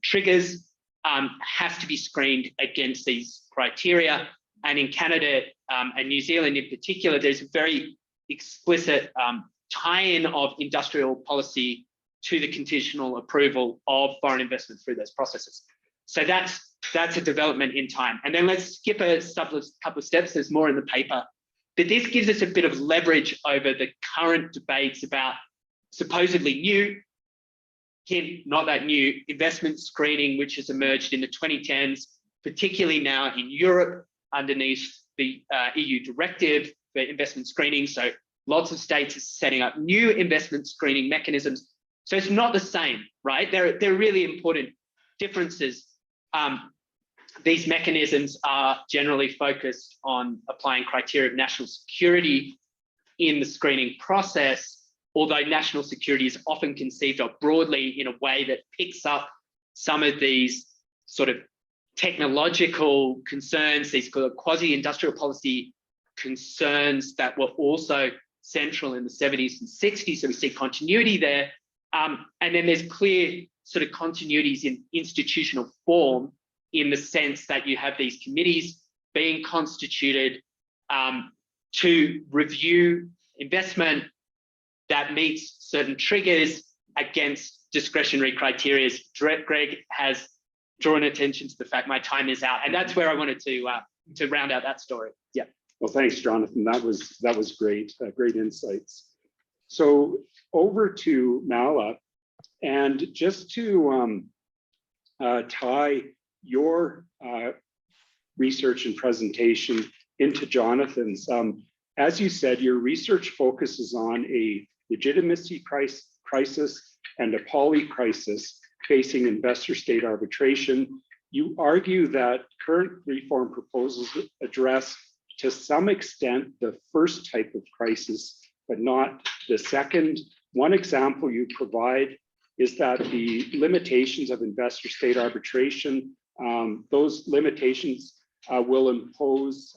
triggers has to be screened against these criteria. And in Canada and New Zealand in particular, there's a very explicit tie-in of industrial policy to the conditional approval of foreign investment through those processes. So that's a development in time. And then let's skip a couple of steps. There's more in the paper. But this gives us a bit of leverage over the current debates about supposedly new, not that new, investment screening, which has emerged in the 2010s, particularly now in Europe underneath the EU directive for investment screening. So lots of states are setting up new investment screening mechanisms. So it's not the same, right? There are really important differences. These mechanisms are generally focused on applying criteria of national security in the screening process, although national security is often conceived of broadly in a way that picks up some of these sort of technological concerns, these quasi-industrial policy concerns that were also central in the 70s and 60s. So we see continuity there. And then there's clear sort of continuities in institutional form, in the sense that you have these committees being constituted to review investment that meets certain triggers against discretionary criteria. Greg has drawn attention to the fact my time is out, and that's where I wanted to round out that story. Yeah. Well, thanks, Jonathan. That was great, great insights. So over to Mala, and just to tie your research and presentation into Jonathan's. As you said, your research focuses on a legitimacy crisis and a poly crisis facing investor-state arbitration. You argue that current reform proposals address, to some extent, the first type of crisis, but not the second One example you provide is that the limitations of investor-state arbitration, those limitations will impose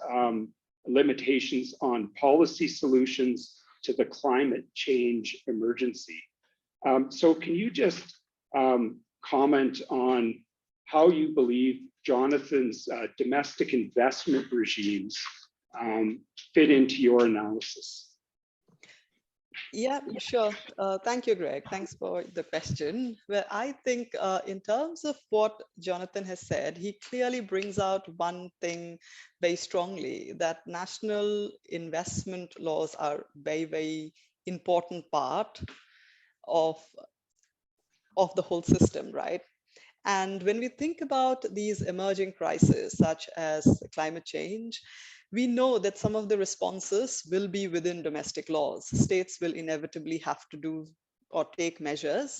limitations on policy solutions to the climate change emergency. So can you just comment on how you believe Jonathan's domestic investment regimes fit into your analysis? Yeah, sure. Thank you, Greg. Thanks for the question. Well, I think in terms of what Jonathan has said, he clearly brings out one thing very strongly, that national investment laws are very, very important part of the whole system, right? And when we think about these emerging crises, such as climate change, we know that some of the responses will be within domestic laws. States will inevitably have to do or take measures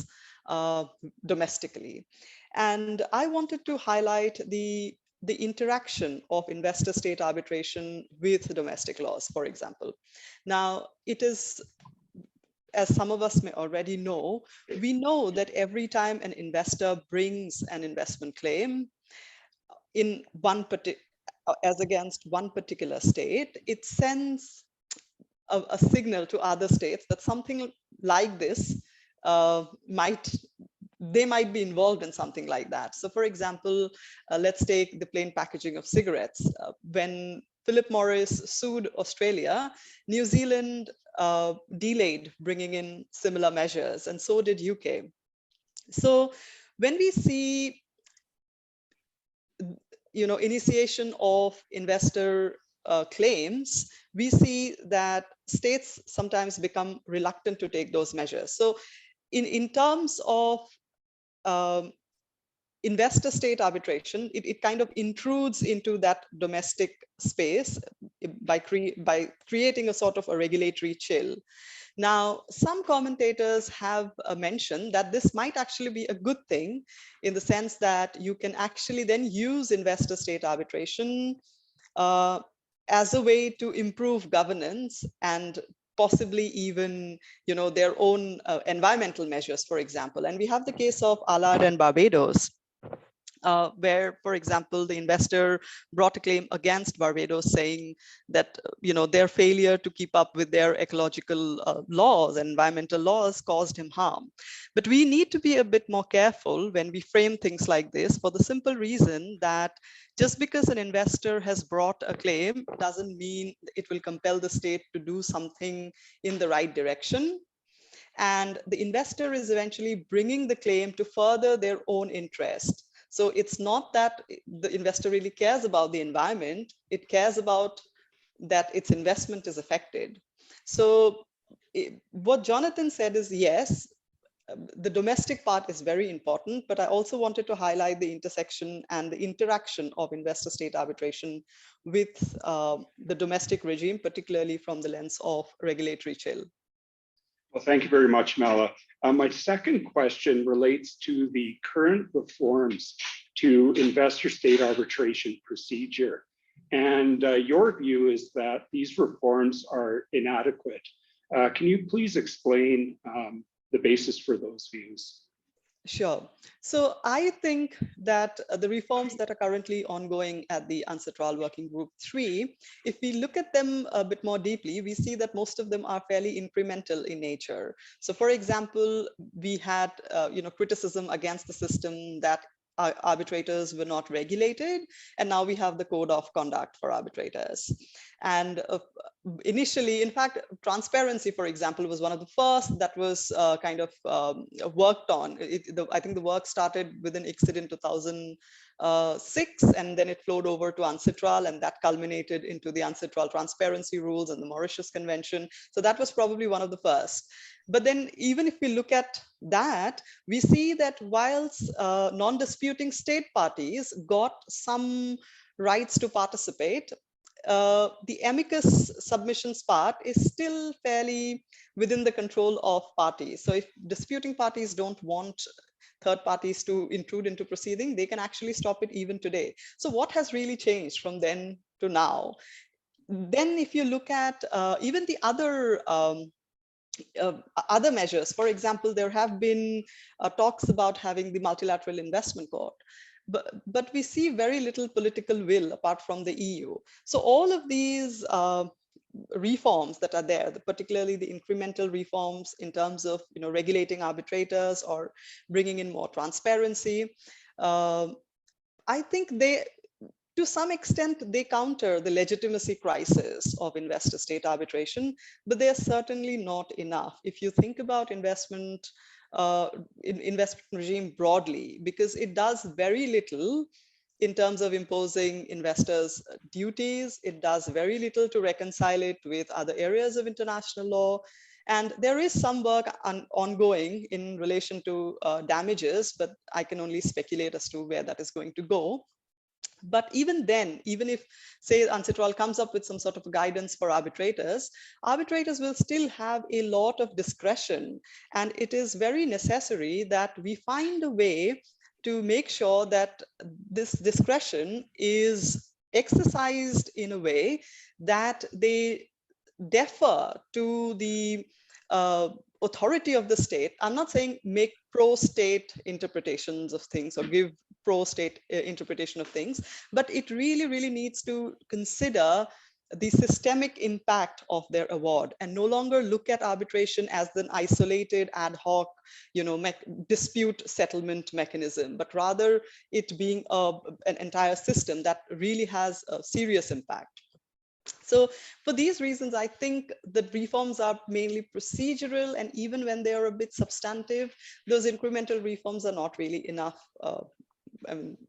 domestically. And I wanted to highlight the interaction of investor-state arbitration with domestic laws, for example. Now, it is, as some of us may already know, we know that every time an investor brings an investment claim in one particular, as against one particular state, it sends a signal to other states that something like this they might be involved in something like that. So for example, let's take the plain packaging of cigarettes. When Philip Morris sued Australia, New Zealand delayed bringing in similar measures, and so did UK. So when we see initiation of investor claims, we see that states sometimes become reluctant to take those measures. So in terms of investor-state arbitration, it kind of intrudes into that domestic space by creating a sort of a regulatory chill. Now, some commentators have mentioned that this might actually be a good thing, in the sense that you can actually then use investor-state arbitration as a way to improve governance and possibly even their own environmental measures, for example. And we have the case of Allard and Barbados, where, for example, the investor brought a claim against Barbados saying that their failure to keep up with their ecological laws and environmental laws caused him harm. But we need to be a bit more careful when we frame things like this, for the simple reason that just because an investor has brought a claim doesn't mean it will compel the state to do something in the right direction. And the investor is eventually bringing the claim to further their own interest. So it's not that the investor really cares about the environment, it cares about that its investment is affected. So what Jonathan said is, yes, the domestic part is very important, but I also wanted to highlight the intersection and the interaction of investor-state arbitration with the domestic regime, particularly from the lens of regulatory chill. Well, thank you very much, Mala. My second question relates to the current reforms to investor-state arbitration procedure. And your view is that these reforms are inadequate. Can you please explain the basis for those views? Sure. So I think that the reforms that are currently ongoing at the UNSW Working Group 3, if we look at them a bit more deeply, we see that most of them are fairly incremental in nature. So for example, we had criticism against the system that arbitrators were not regulated, and now we have the code of conduct for arbitrators. And initially, in fact, transparency, for example, was one of the first that was kind of worked on. I think the work started within ICSID in 2006, and then it flowed over to UNCITRAL, and that culminated into the UNCITRAL transparency rules and the Mauritius Convention. So that was probably one of the first. But then even if we look at that, we see that whilst non-disputing state parties got some rights to participate, the amicus submissions part is still fairly within the control of parties. So if disputing parties don't want third parties to intrude into proceeding, they can actually stop it even today. So what has really changed from then to now? Then if you look at even the other other measures. For example, there have been talks about having the multilateral investment court, but we see very little political will apart from the EU. So all of these reforms that are there, particularly the incremental reforms in terms of regulating arbitrators or bringing in more transparency, I think they, to some extent, they counter the legitimacy crisis of investor-state arbitration, but they are certainly not enough. If you think about investment regime broadly, because it does very little in terms of imposing investors' duties, it does very little to reconcile it with other areas of international law. And there is some work ongoing in relation to damages, but I can only speculate as to where that is going to go. But even then, even if, say, UNCITRAL comes up with some sort of guidance for arbitrators will still have a lot of discretion. And it is very necessary that we find a way to make sure that this discretion is exercised in a way that they defer to the authority of the state. I'm not saying make pro-state interpretations of things or give pro-state interpretation of things, but it really, really needs to consider the systemic impact of their award and no longer look at arbitration as an isolated ad hoc, dispute settlement mechanism, but rather it being an entire system that really has a serious impact. So for these reasons, I think that reforms are mainly procedural, and even when they are a bit substantive, those incremental reforms are not really enough,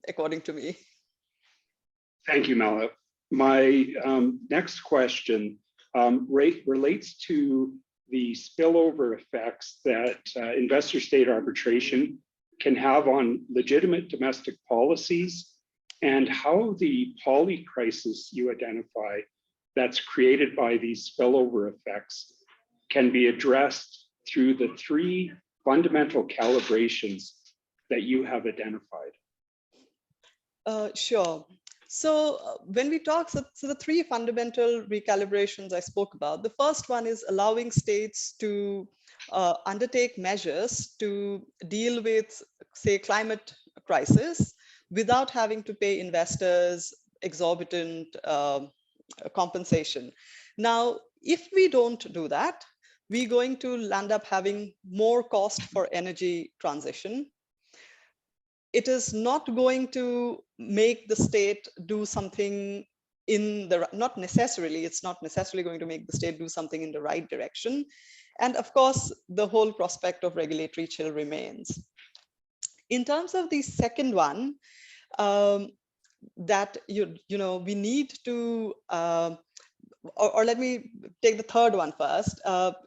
according to me. Thank you, Mala. My next question relates to the spillover effects that investor-state arbitration can have on legitimate domestic policies, and how the poly crisis you identify that's created by these spillover effects can be addressed through the three fundamental calibrations that you have identified. Sure. So when we talk, so the three fundamental recalibrations I spoke about, the first one is allowing states to undertake measures to deal with, say, climate crisis without having to pay investors exorbitant compensation. Now, if we don't do that, we're going to land up having more cost for energy transition. It is not going to make the state do something in the, it's not necessarily going to make the state do something in the right direction. And of course, the whole prospect of regulatory chill remains. In terms of the second one, that we need to, or let me take the third one first.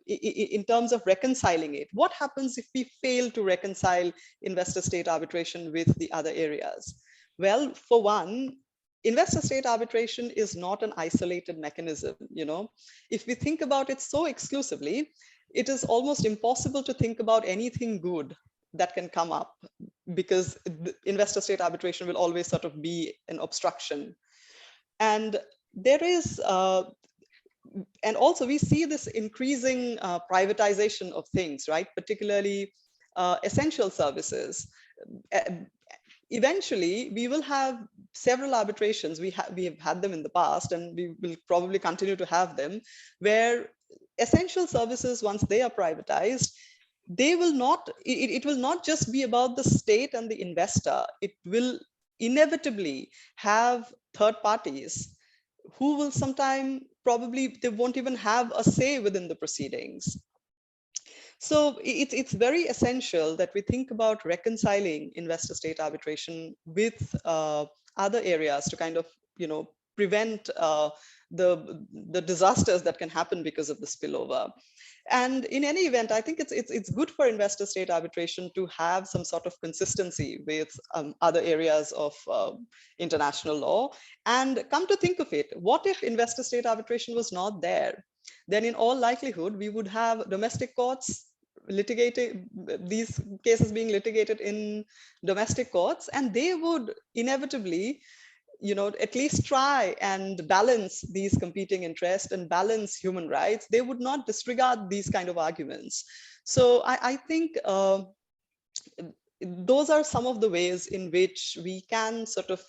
In terms of reconciling it, what happens if we fail to reconcile investor-state arbitration with the other areas? Well, for one, investor-state arbitration is not an isolated mechanism. If we think about it so exclusively, it is almost impossible to think about anything good that can come up, because investor-state arbitration will always sort of be an obstruction. And there is, and also we see this increasing privatization of things, right? Particularly essential services. Eventually, we will have several arbitrations. We have had them in the past, and we will probably continue to have them, where essential services, once they are privatized, they will not, it will not just be about the state and the investor. It will inevitably have third parties who will sometime, probably they won't even have a say within the proceedings. So it's very essential that we think about reconciling investor-state arbitration with other areas to kind of, prevent the disasters that can happen because of the spillover. And in any event, I think it's good for investor-state arbitration to have some sort of consistency with other areas of international law. And come to think of it, what if investor-state arbitration was not there? Then in all likelihood, we would have domestic courts litigating, these cases being litigated in domestic courts, and they would inevitably at least try and balance these competing interests and balance human rights, they would not disregard these kind of arguments. So I think those are some of the ways in which we can sort of,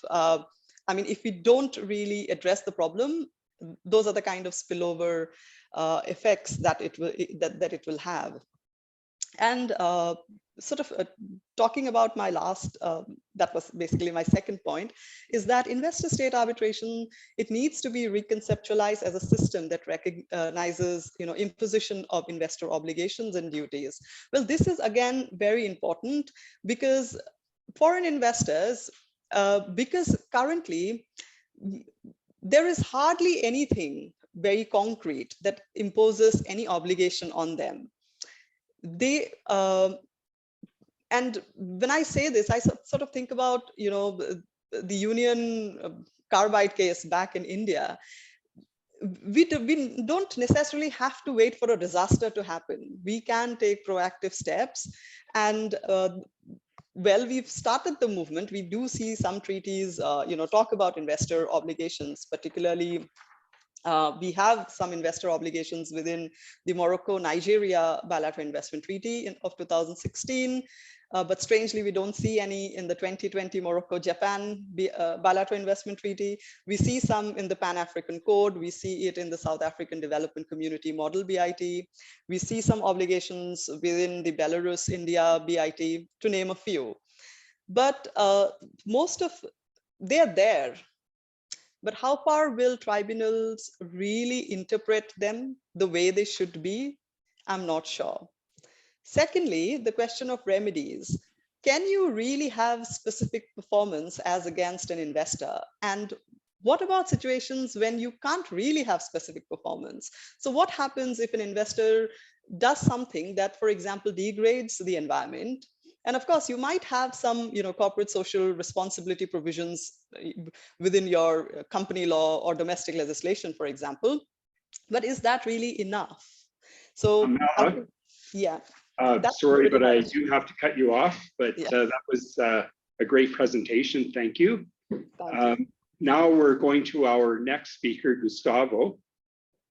if we don't really address the problem, those are the kind of spillover effects that it will have. And talking about my last, that was basically my second point, is that investor-state arbitration, it needs to be reconceptualized as a system that recognizes, imposition of investor obligations and duties. Well, this is again very important because foreign investors, because currently there is hardly anything very concrete that imposes any obligation on them. And when I say this, I sort of think about, the Union Carbide case back in India. We don't necessarily have to wait for a disaster to happen. We can take proactive steps. And well, we've started the movement. We do see some treaties, talk about investor obligations, particularly we have some investor obligations within the Morocco-Nigeria bilateral investment treaty of 2016. But strangely, we don't see any in the 2020 Morocco-Japan bilateral investment treaty. We see some in the Pan-African Code. We see it in the South African Development Community Model BIT. We see some obligations within the Belarus-India BIT, to name a few. But they're there. But how far will tribunals really interpret them the way they should be? I'm not sure. Secondly, the question of remedies. Can you really have specific performance as against an investor? And what about situations when you can't really have specific performance? So what happens if an investor does something that, for example, degrades the environment? And of course, you might have some, corporate social responsibility provisions within your company law or domestic legislation, for example. But is that really enough? So, yeah. Sorry, but I do have to cut you off. But yeah. That was a great presentation. Thank you. Thank you. Now we're going to our next speaker, Gustavo.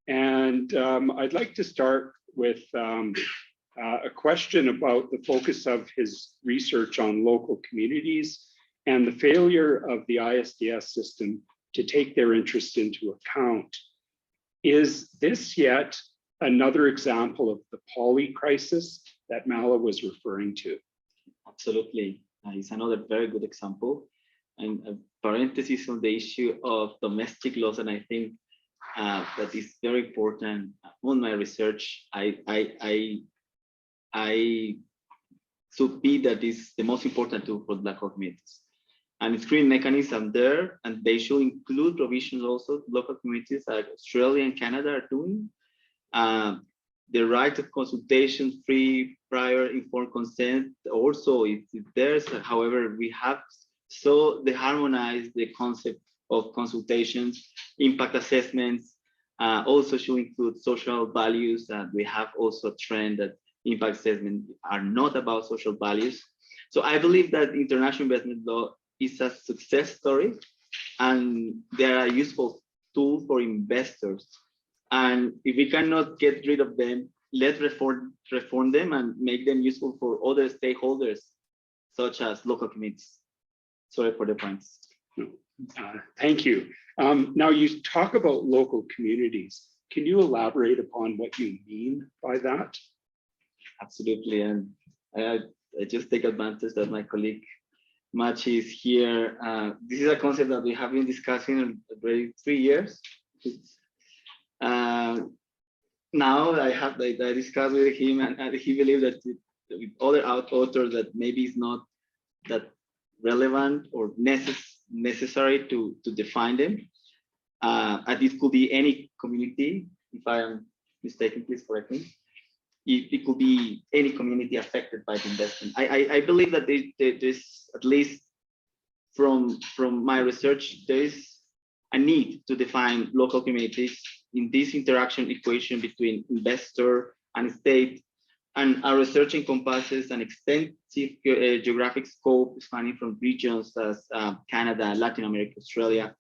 And I'd like to start with a question about the focus of his research on local communities and the failure of the ISDS system to take their interest into account. Is this yet another example of the poly crisis that Mala was referring to? Absolutely. It's another very good example. And a parenthesis on the issue of domestic laws, and I think that is very important. On my research, I should be that is the most important tool for local communities. And screening mechanism there, and they should include provisions also local communities like Australia and Canada are doing. The right of consultation, free, prior, informed consent also is there. However, we have they harmonize the concept of consultations, impact assessments, also should include social values. And we have also a trend that impact assessments are not about social values. So I believe that international investment law is a success story, and they are a useful tool for investors. And if we cannot get rid of them, let's reform them and make them useful for other stakeholders, such as local communities. Sorry for the points. Thank you. Now you talk about local communities. Can you elaborate upon what you mean by that? Absolutely. And I just take advantage that my colleague Machi is here. This is a concept that we have been discussing already 3 years. Now I discussed with him, and he believed that with other authors that maybe it's not that relevant or necessary to define them. And it could be any community. If I am mistaken, please correct me. It could be any community affected by the investment. I believe that there's, at least from my research, there is a need to define local communities in this interaction equation between investor and state. And our research encompasses an extensive geographic scope spanning from regions as Canada, Latin America, Australia,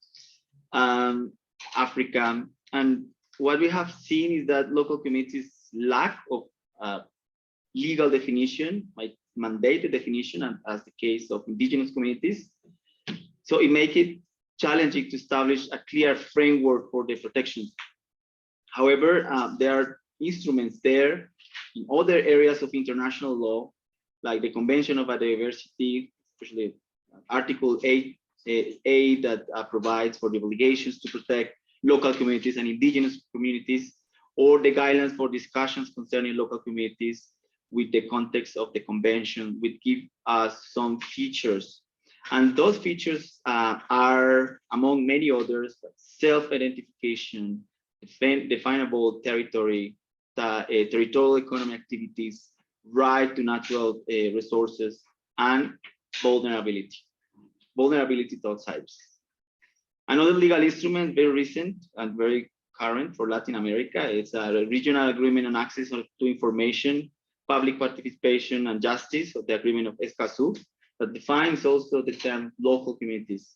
Africa. And what we have seen is that local communities lack of legal definition, like mandated definition, and as the case of indigenous communities. So it makes it challenging to establish a clear framework for their protection. However, there are instruments there in other areas of international law, like the Convention of Biodiversity, especially Article 8A that provides for the obligations to protect local communities and indigenous communities, or the guidelines for discussions concerning local communities with the context of the convention, which give us some features. And those features are, among many others, self-identification, definable territory, territorial economy activities, right to natural resources, and vulnerability to outsiders. Another legal instrument, very recent and very current for Latin America, is a regional agreement on access to information, public participation, and justice of the agreement of Escazú, that defines also the term local communities,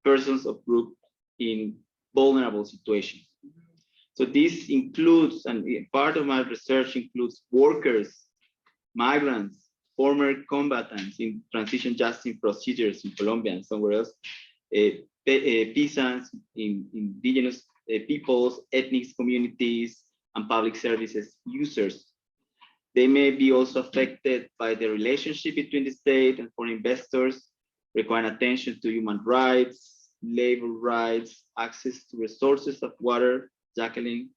persons of group in vulnerable situations. So this includes, and part of my research includes workers, migrants, former combatants in transition justice procedures in Colombia and somewhere else, peasants, indigenous peoples, ethnic communities, and public services users. They may be also affected by the relationship between the state and foreign investors, requiring attention to human rights, labor rights, access to resources of water, Jacqueline,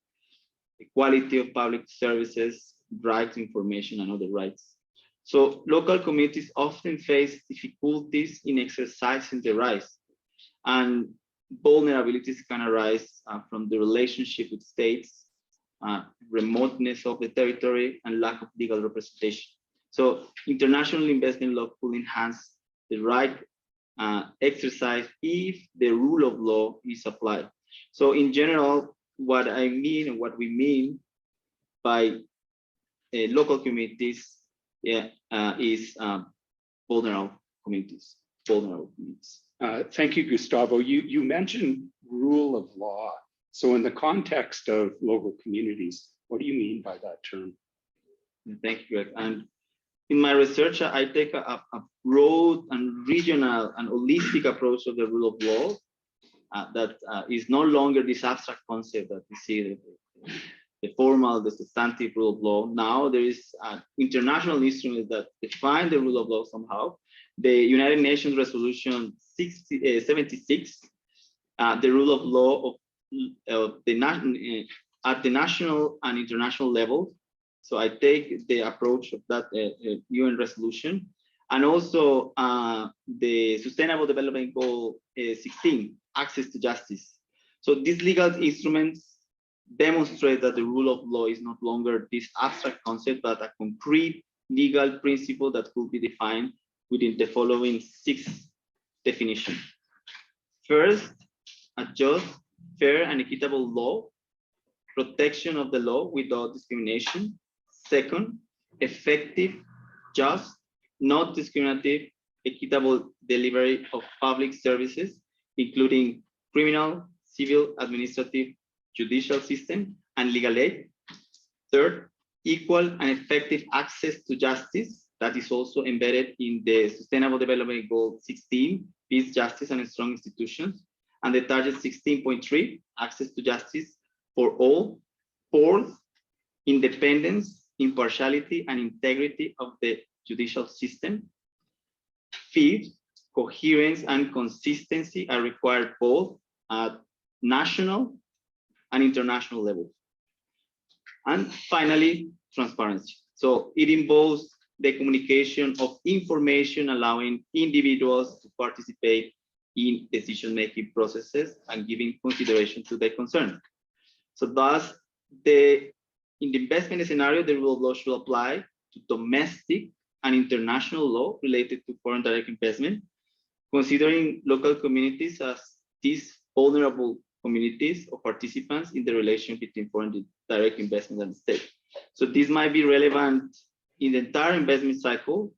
equality of public services, right to information, and other rights. So local communities often face difficulties in exercising their rights, and vulnerabilities can arise from the relationship with states, remoteness of the territory, and lack of legal representation. So international investment law could enhance the right exercise if the rule of law is applied. So in general, what I mean and what we mean by local communities is vulnerable communities. Thank you, Gustavo. You mentioned rule of law. So in the context of local communities, what do you mean by that term? Thank you, Greg. And in my research, I take a broad and regional and holistic approach of the rule of law that is no longer this abstract concept that we see, the formal, the substantive rule of law. Now there is an international instrument that define the rule of law somehow. The United Nations Resolution 76, the rule of law of at the national and international level. So I take the approach of that UN resolution, and also the Sustainable Development Goal 16, access to justice. So these legal instruments demonstrate that the rule of law is no longer this abstract concept, but a concrete legal principle that could be defined within the following 6 definitions. First, a just, fair, and equitable law, protection of the law without discrimination. Second, effective, just, not discriminative, equitable delivery of public services, including criminal, civil, administrative, judicial system, and legal aid. Third, equal and effective access to justice. That is also embedded in the Sustainable Development Goal 16, peace, justice, and strong institutions, and the target 16.3, access to justice for all. Fourth, independence, impartiality, and integrity of the judicial system. Fifth, coherence and consistency are required both at national and international levels. And finally, transparency. So it involves the communication of information, allowing individuals to participate in decision-making processes and giving consideration to their concerns. So thus, in the investment scenario, the rule of law should apply to domestic and international law related to foreign direct investment, considering local communities as these vulnerable communities or participants in the relation between foreign direct investment and the state. So this might be relevant in the entire investment cycle,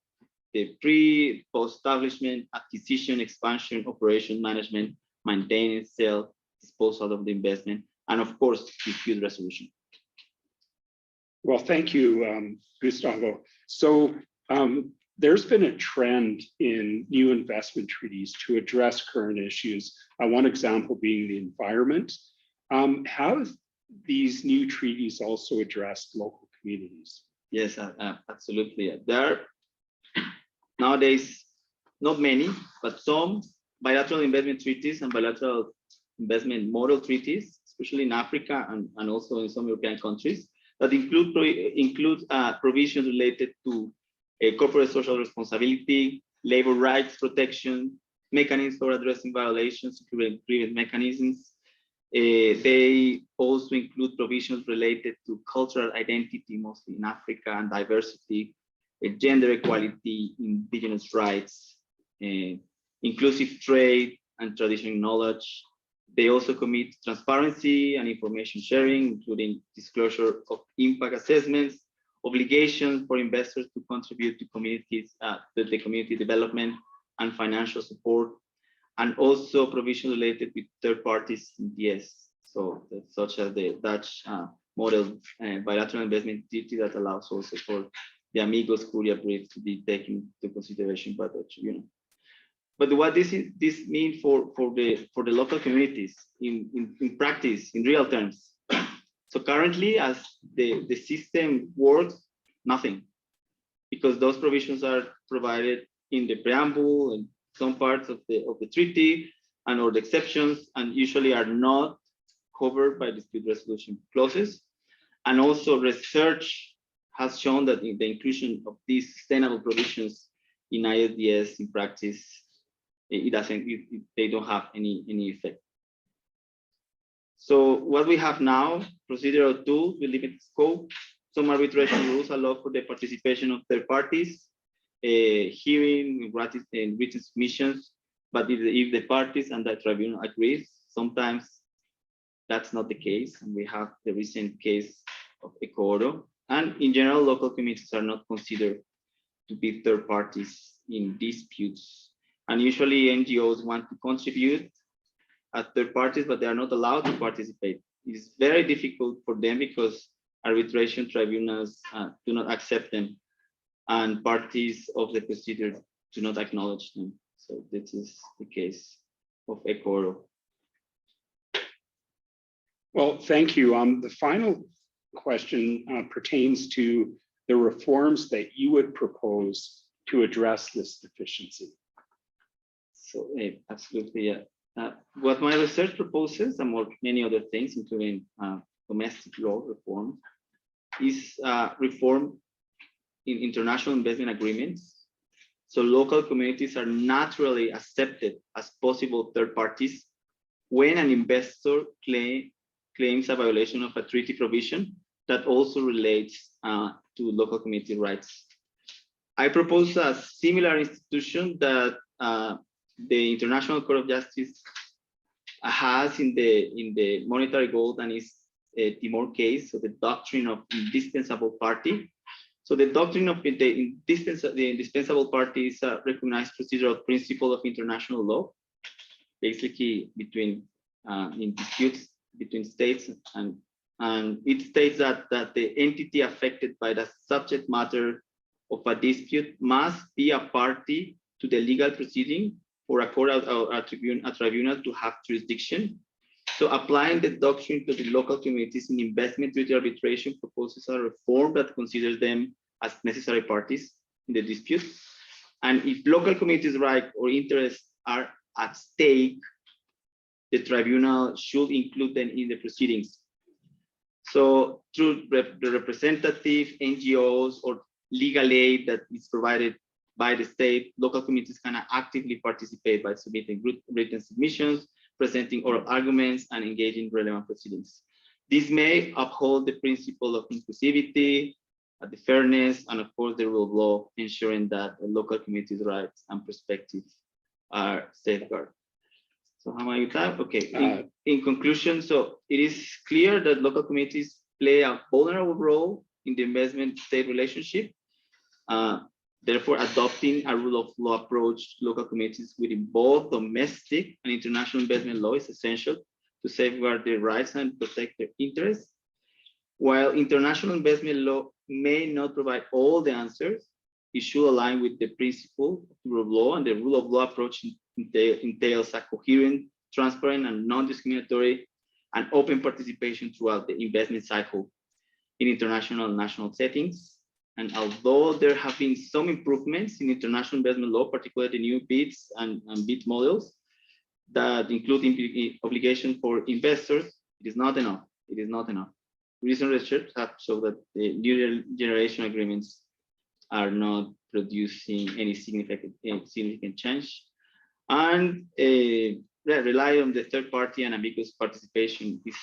the pre, post-establishment, acquisition, expansion, operation, management, maintenance, sale, disposal of the investment, and of course, dispute resolution. Well, thank you, Gustavo. So there's been a trend in new investment treaties to address current issues. One example being the environment. How have these new treaties also addressed local communities? Yes, absolutely. There are nowadays not many, but some bilateral investment treaties and bilateral investment model treaties, especially in Africa and also in some European countries, that include provisions related to corporate social responsibility, labor rights protection, mechanisms for addressing violations, including mechanisms. They also include provisions related to cultural identity, mostly in Africa, and diversity, gender equality, indigenous rights, inclusive trade, and traditional knowledge. They also commit transparency and information sharing, including disclosure of impact assessments, obligations for investors to contribute to communities, to the community development and financial support, and also provisions related with third parties in DS, so such as the Dutch model bilateral investment treaty that allows also for the Amigos Curia brief to be taken into consideration by the tribunal. But what this mean for the local communities in practice, in real terms? So currently, as the system works, nothing, because those provisions are provided in the preamble and some parts of the treaty and or the exceptions, and usually are not covered by dispute resolution clauses. And also research has shown that in the inclusion of these sustainable provisions in ISDS in practice, they don't have any effect. So what we have now, procedural tools with limited scope. Some arbitration rules allow for the participation of third parties, hearing and written submissions, but if the parties and the tribunal agrees, sometimes that's not the case. And we have the recent case of Ecuador. And in general, local communities are not considered to be third parties in disputes. And usually NGOs want to contribute as third parties, but they are not allowed to participate. It's very difficult for them because arbitration tribunals do not accept them, and parties of the procedure do not acknowledge them. So this is the case of Ecuador. Well, thank you. The final question pertains to the reforms that you would propose to address this deficiency. So absolutely, yeah. What my research proposes, and many other things, including domestic law reform, is reform in international investment agreements. So local communities are naturally accepted as possible third parties when an investor claims a violation of a treaty provision that also relates to local community rights. I propose a similar institution that the International Court of Justice has in the monetary gold and its Timor case, so the doctrine of indispensable party. So the doctrine of the indispensable party is a recognized procedural principle of international law, basically between in disputes between states, and it states that the entity affected by the subject matter of a dispute must be a party to the legal proceeding for a court or a tribunal to have jurisdiction. So applying the doctrine to the local communities in investment treaty arbitration proposes a reform that considers them as necessary parties in the dispute. And if local communities' rights or interests are at stake, the tribunal should include them in the proceedings. So through the representative NGOs or legal aid that is provided by the state, local communities can actively participate by submitting written submissions, presenting oral arguments, and engaging in relevant proceedings. This may uphold the principle of inclusivity, the fairness, and of course the rule of law, ensuring that the local communities' rights and perspectives are safeguarded. So how am I with that? Okay, in conclusion, so it is clear that local communities play a vulnerable role in the investment-state relationship. Therefore, adopting a rule of law approach to local communities within both domestic and international investment law is essential to safeguard their rights and protect their interests. While international investment law may not provide all the answers, it should align with the principle of the rule of law, and the rule of law approach entails a coherent, transparent, and non-discriminatory and open participation throughout the investment cycle in international and national settings. And although there have been some improvements in international investment law, particularly the new BIDs and BID models that include obligations for investors, it is not enough. It is not enough. Recent research have shown that the new generation agreements are not producing any significant change, and rely on the third party and ambiguous participation is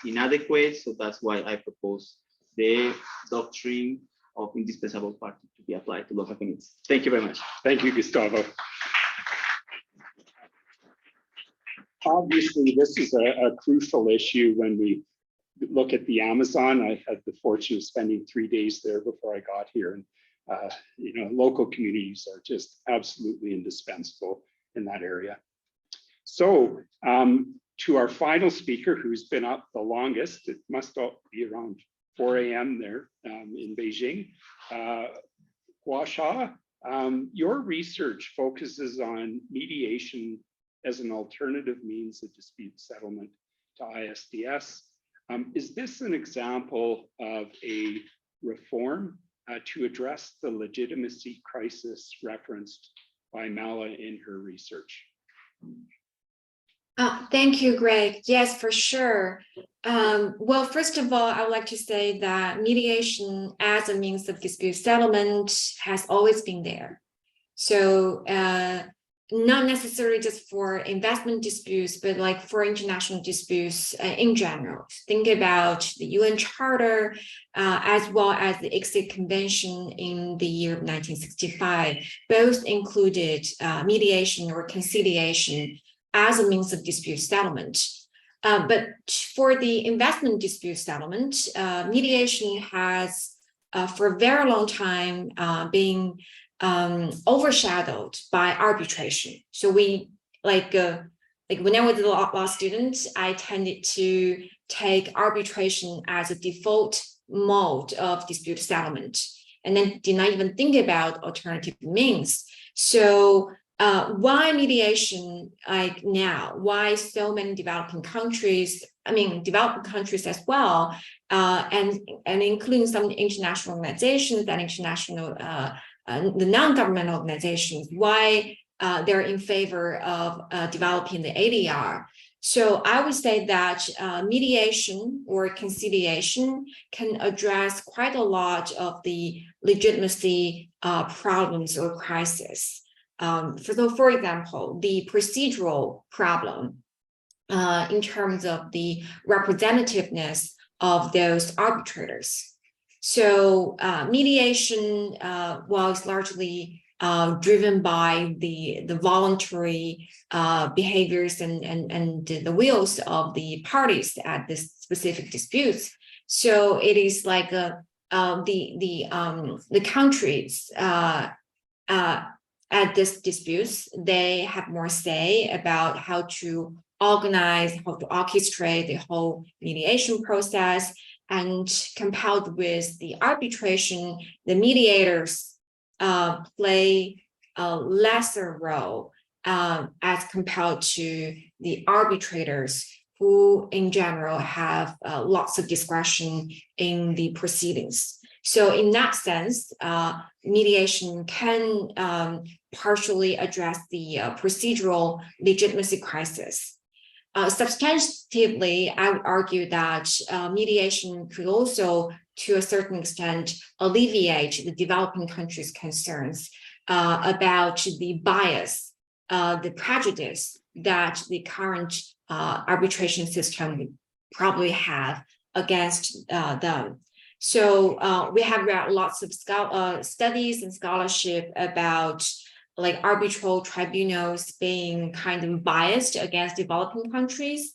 inadequate. So that's why I propose the doctrine of indispensable party to be applied to local communities. Thank you very much. Thank you, Gustavo. Obviously, this is a crucial issue when we look at the Amazon. I had the fortune of spending 3 days there before I got here, and you know, local communities are just absolutely indispensable in that area. So to our final speaker, who's been up the longest, it must be around 4 a.m. there in Beijing. Huaxia, your research focuses on mediation as an alternative means of dispute settlement to ISDS. Is this an example of a reform to address the legitimacy crisis referenced by Mala in her research? Thank you, Greg. Yes, for sure. Well, first of all, I would like to say that mediation as a means of dispute settlement has always been there. So not necessarily just for investment disputes, but like for international disputes in general. Think about the UN Charter, as well as the Exit Convention in the year of 1965. Both included mediation or conciliation as a means of dispute settlement. But for the investment dispute settlement, mediation has for a very long time been overshadowed by arbitration. So we like when I was a law student, I tended to take arbitration as a default mode of dispute settlement, and then did not even think about alternative means. So why mediation like now? Why so many developing countries, I mean, developing countries as well, and including some international organizations and international the non-governmental organizations, why they're in favor of developing the ADR. So I would say that mediation or conciliation can address quite a lot of the legitimacy problems or crisis. For example, the procedural problem in terms of the representativeness of those arbitrators. So mediation was largely driven by the voluntary behaviors and the wills of the parties at this specific disputes. So it is like the countries at this disputes, they have more say about how to organize, how to orchestrate the whole mediation process. And compared with the arbitration, the mediators play a lesser role as compared to the arbitrators, who in general have lots of discretion in the proceedings. So in that sense, mediation can partially address the procedural legitimacy crisis. Substantively, I would argue that mediation could also, to a certain extent, alleviate the developing countries' concerns about the bias, the prejudice that the current arbitration system would probably have against them. So we have read lots of studies and scholarship about like arbitral tribunals being kind of biased against developing countries.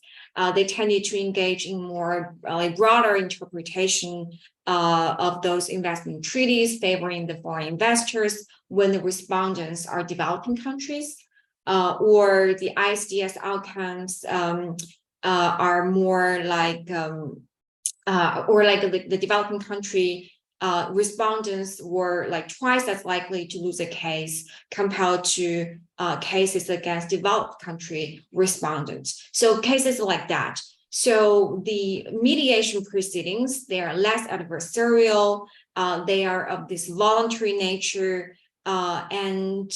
they tended to engage in more broader interpretation of those investment treaties favoring the foreign investors when the respondents are developing countries, or the ISDS outcomes are more like, or like the developing country respondents were like twice as likely to lose a case compared to cases against developed country respondents. So cases like that. So the mediation proceedings, they are less adversarial, they are of this voluntary nature, and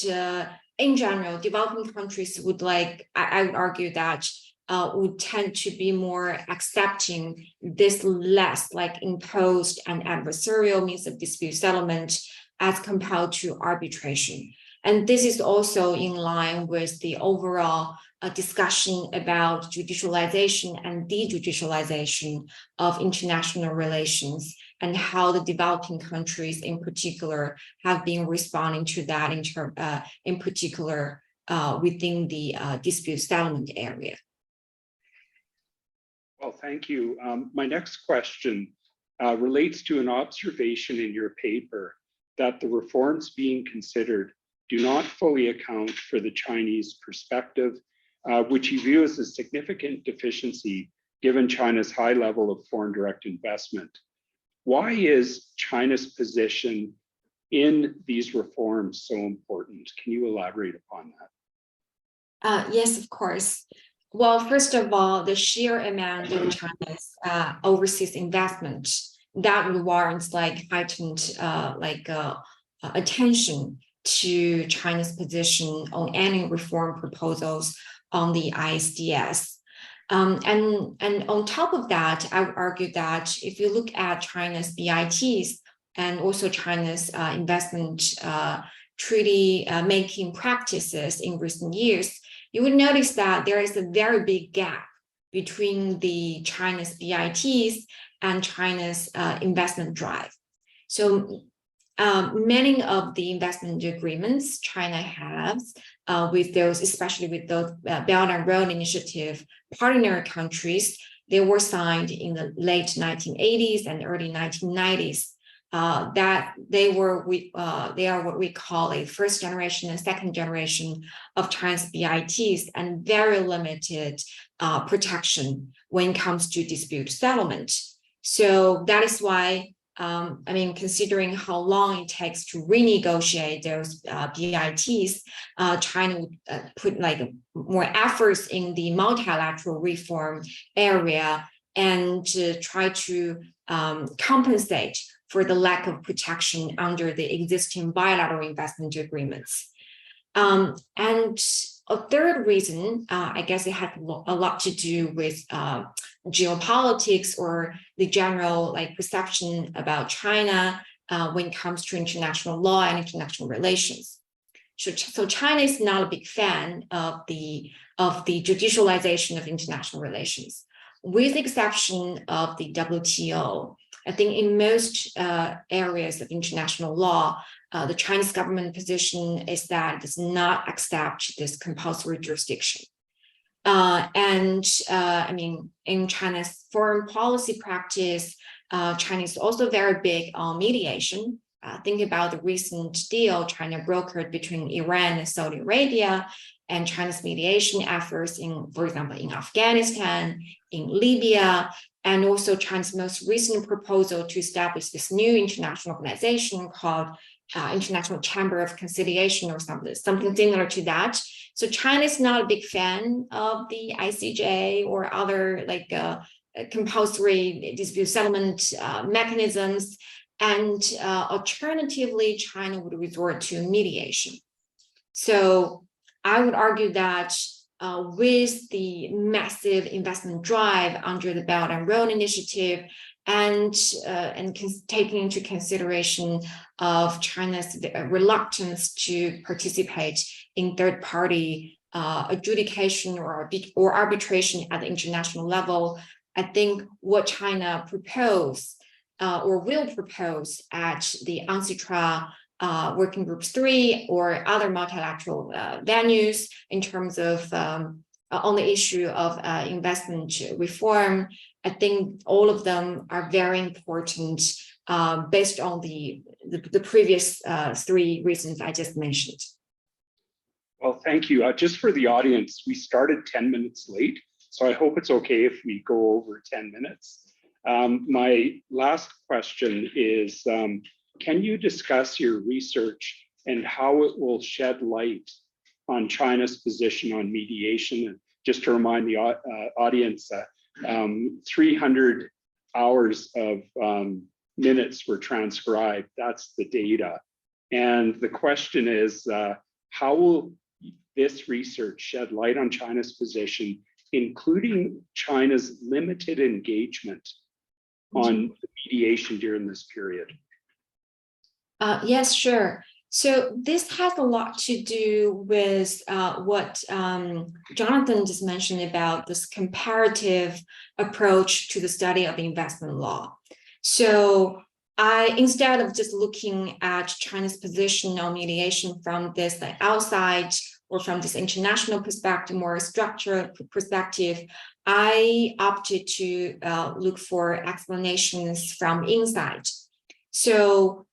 in general, developing countries would like, I would argue that would tend to be more accepting this less like imposed and adversarial means of dispute settlement as compared to arbitration. And this is also in line with the overall discussion about judicialization and dejudicialization of international relations and how the developing countries in particular have been responding to that in particular within the dispute settlement area. Well, thank you. My next question relates to an observation in your paper that the reforms being considered do not fully account for the Chinese perspective, which you view as a significant deficiency given China's high level of foreign direct investment. Why is China's position in these reforms so important? Can you elaborate upon that? Yes, of course. Well, first of all, the sheer amount of China's overseas investment that warrants like heightened attention to China's position on any reform proposals on the ISDS. And on top of that, I would argue that if you look at China's BITs and also China's investment treaty making practices in recent years, you would notice that there is a very big gap between the China's BITs and China's investment drive. So many of the investment agreements China has with those, especially with those Belt and Road Initiative partner countries, they were signed in the late 1980s and early 1990s. That they are what we call a first generation and second generation of China's BITs and very limited protection when it comes to dispute settlement. So that is why, considering how long it takes to renegotiate those BITs, China would put like more efforts in the multilateral reform area and try to compensate for the lack of protection under the existing bilateral investment agreements. And a third reason, I guess it had a lot to do with geopolitics or the general perception about China when it comes to international law and international relations. So China is not a big fan of the judicialization of international relations, with the exception of the WTO. I think in most areas of international law, the Chinese government position is that it does not accept this compulsory jurisdiction. In China's foreign policy practice, China is also very big on mediation. Think about the recent deal China brokered between Iran and Saudi Arabia, and China's mediation efforts in, for example, in Afghanistan, in Libya, and also China's most recent proposal to establish this new international organization called International Chamber of Conciliation or something similar to that. So China is not a big fan of the ICJ or other compulsory dispute settlement mechanisms. And alternatively, China would resort to mediation. So I would argue that with the massive investment drive under the Belt and Road Initiative and taking into consideration of China's reluctance to participate in third-party adjudication or arbitration at the international level, I think what China proposed or will propose at the UNCITRAL Working Groups 3 or other multilateral venues in terms of on the issue of investment reform. I think all of them are very important based on the previous three reasons I just mentioned. Well, thank you. Just for the audience, we started 10 minutes late, so I hope it's okay if we go over 10 minutes. My last question is, can you discuss your research and how it will shed light on China's position on mediation? And just to remind the audience, 300 hours of minutes were transcribed. That's the data. And the question is, how will this research shed light on China's position, including China's limited engagement on mediation during this period? Yes, sure. So this has a lot to do with what Jonathan just mentioned about this comparative approach to the study of investment law. So instead of just looking at China's position on mediation from this outside or from this international perspective, more structural perspective, I opted to look for explanations from inside. So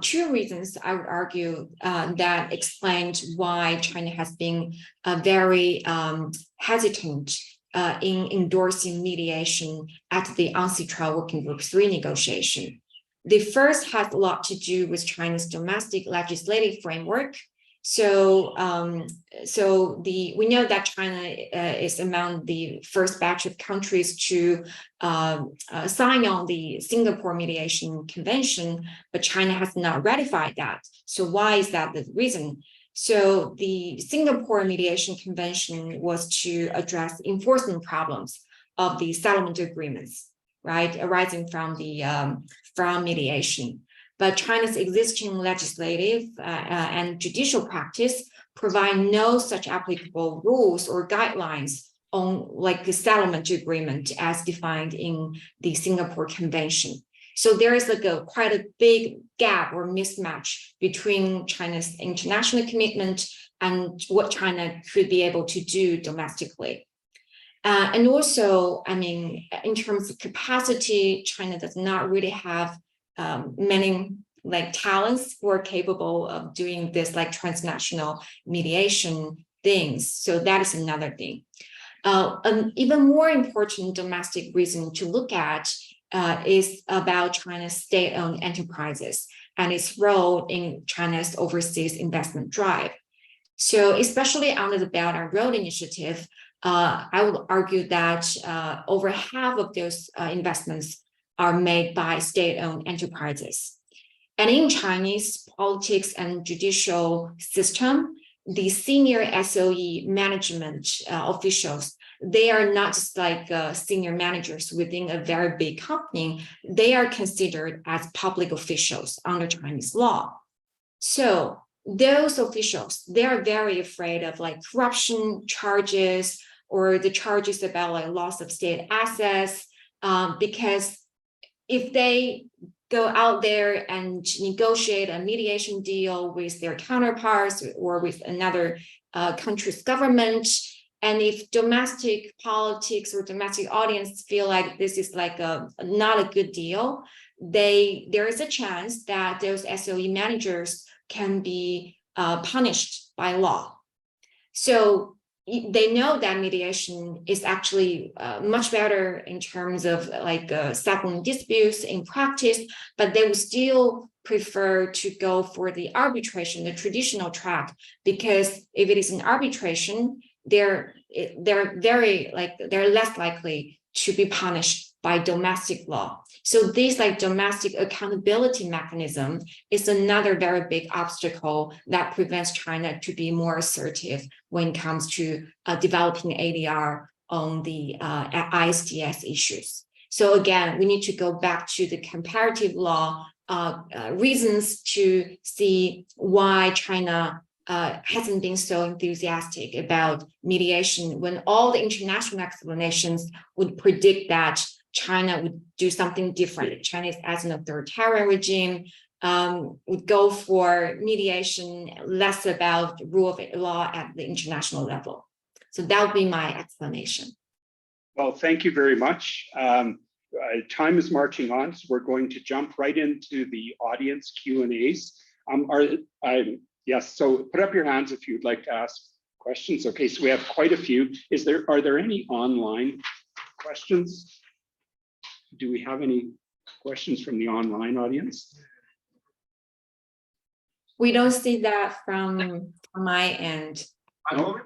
two reasons I would argue that explained why China has been very hesitant in endorsing mediation at the UNCTAD Working Group 3 negotiation. The first has a lot to do with China's domestic legislative framework. So, we know that China is among the first batch of countries to sign on the Singapore Mediation Convention, but China has not ratified that. So why is that the reason? So the Singapore Mediation Convention was to address enforcement problems of the settlement agreements, right, arising from the from mediation. But China's existing legislative and judicial practice provide no such applicable rules or guidelines on like the settlement agreement as defined in the Singapore Convention. So there is like quite a big gap or mismatch between China's international commitment and what China could be able to do domestically. And also, I mean, in terms of capacity, China does not really have many like talents who are capable of doing this like transnational mediation things. So that is another thing. An even more important domestic reason to look at is about China's state-owned enterprises and its role in China's overseas investment drive. So especially under the Belt and Road Initiative, I would argue that over half of those investments are made by state-owned enterprises. And in Chinese politics and judicial system, the senior SOE management officials, they are not just like senior managers within a very big company. They are considered as public officials under Chinese law. So those officials, they are very afraid of like corruption charges or the charges about like loss of state assets, because if they go out there and negotiate a mediation deal with their counterparts or with another country's government, and if domestic politics or domestic audience feel like this is like not a good deal, there is a chance that those SOE managers can be punished by law. So they know that mediation is actually much better in terms of like settling disputes in practice, but they would still prefer to go for the arbitration, the traditional track, because if it is an arbitration, they're less likely to be punished by domestic law. So this like domestic accountability mechanism is another very big obstacle that prevents China to be more assertive when it comes to developing ADR on the ISDS issues. So again, we need to go back to the comparative law reasons to see why China hasn't been so enthusiastic about mediation when all the international explanations would predict that China would do something different. China is as an authoritarian regime, would go for mediation, less about rule of law at the international level. So that would be my explanation. Well, thank you very much. Time is marching on, so we're going to jump right into the audience Q&As. Yes, so put up your hands if you'd like to ask questions. Okay, so we have quite a few. Are there any online questions? Do we have any questions from the online audience? We don't see that from my end. No?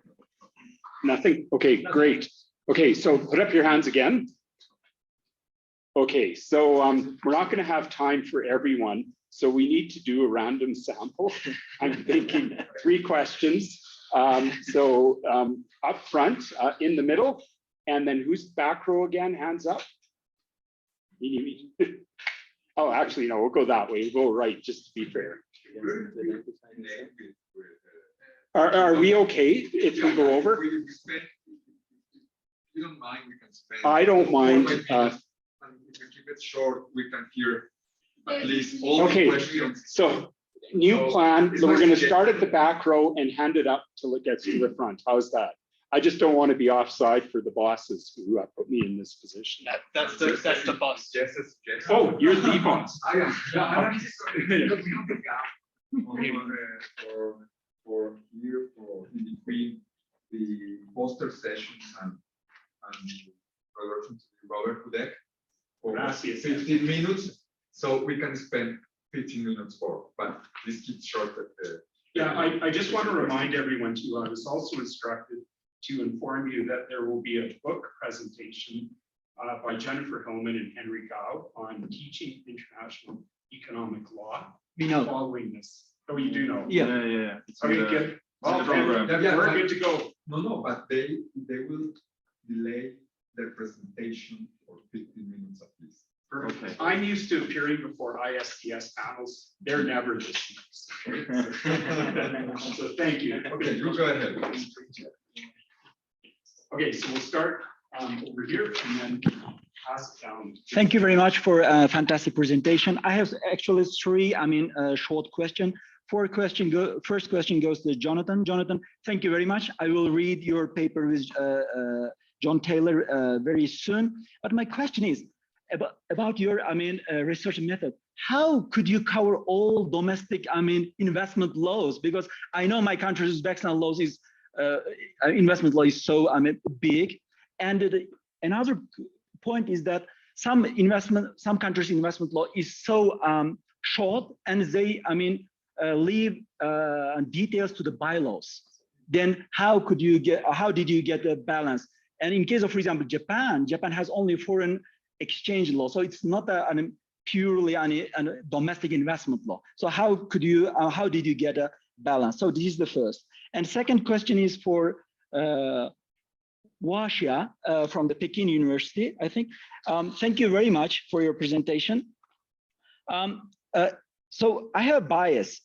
Nothing? Okay, great. Okay, so put up your hands again. Okay, so we're not going to have time for everyone, so we need to do a random sample. I'm thinking 3 questions. Up front, in the middle, and then who's back row again? Hands up. Oh, actually, no, we'll go that way. We'll go right, just to be fair. Are we okay if we go over? You don't mind, we can spend. I don't mind. If we keep it short, we can hear at least all the questions. So new plan, so we're going to start at the back row and hand it up till it gets to the front. How's that? I just don't want to be offside for the bosses who put me in this position. That's the boss. Yes. Oh, you're the boss. For here, for in between the poster sessions and introduction to Robert Hudeck for 15 minutes, so we can spend 15 minutes more, but this keeps short at the. Yeah, I just want to remind everyone too, I was also instructed to inform you that there will be a book presentation by Jennifer Hillman and Henry Gao on teaching international economic law. We know. Following this. Oh, you do know? Yeah. Okay, good. Well, program. we're good to go. No, but they will delay their presentation for 15 minutes at least. Perfect. Okay. I'm used to appearing before ISTS panels. They're never this nice. Okay? So thank you. Okay, you go ahead. Okay, so we'll start over here and then pass it down. Thank you very much for a fantastic presentation. I have actually 3, short question. First question goes to Jonathan. Jonathan, thank you very much. I will read your paper with John Taylor very soon. But my question is about your, research method. How could you cover all domestic, investment laws? Because I know my country's Uzbekistan laws is investment law is so big. And another point is that some countries' investment law is so short, and they, leave details to the bylaws. Then how did you get a balance? And in case of, for example, Japan has only foreign exchange law, so it's not a purely a domestic investment law. So how did you get a balance? So this is the first. And second question is for Huaxia from the Peking University, I think. Thank you very much for your presentation. So I have a bias.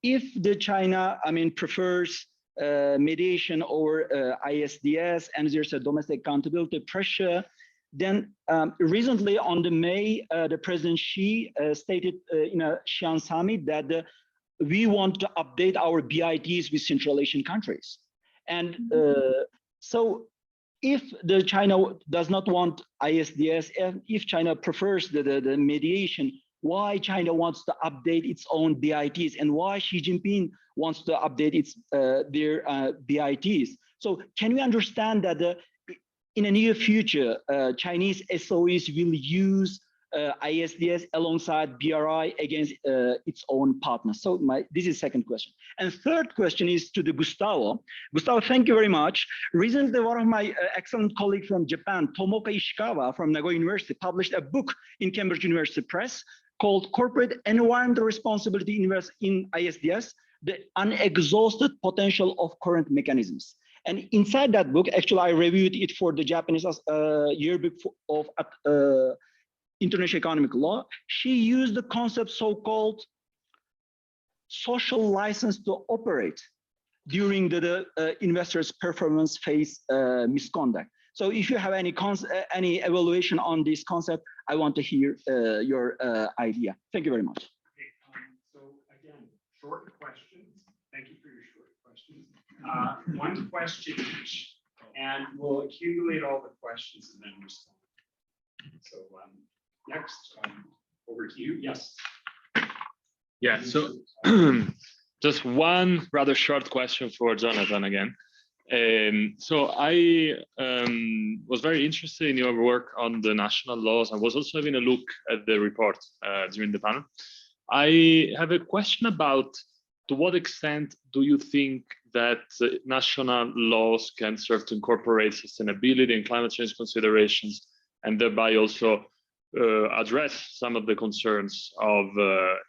If the China, prefers mediation over ISDS and there's a domestic accountability pressure, then recently on the May, the President Xi stated in a Xi'an summit that we want to update our BITs with Central Asian countries. And so if the China does not want ISDS, and if China prefers the mediation, why China wants to update its own BITs and why Xi Jinping wants to update its their BITs. So can we understand that in the near future, Chinese SOEs will use ISDS alongside BRI against its own partners? So this is second question. And third question is to the Gustavo. Gustavo, thank you very much. Recently, one of my excellent colleagues from Japan, Tomoka Ishikawa from Nagoya University, published a book in Cambridge University Press called Corporate Environmental Responsibility in ISDS, the Unexhausted Potential of Current Mechanisms. And inside that book, actually, I reviewed it for the Japanese yearbook of international economic law. She used the concept so-called social license to operate during the investor's performance phase misconduct. So if you have any evaluation on this concept, I want to hear your idea. Thank you very much. Okay, so again, short questions. Thank you for your short questions. One question each. and we'll accumulate all the questions and then respond. So next, over to you. Yes. Yeah, so just one rather short question for Jonathan again. So I was very interested in your work on the national laws. I was also having a look at the report during the panel. I have a question about to what extent do you think that national laws can serve to incorporate sustainability and climate change considerations and thereby also address some of the concerns of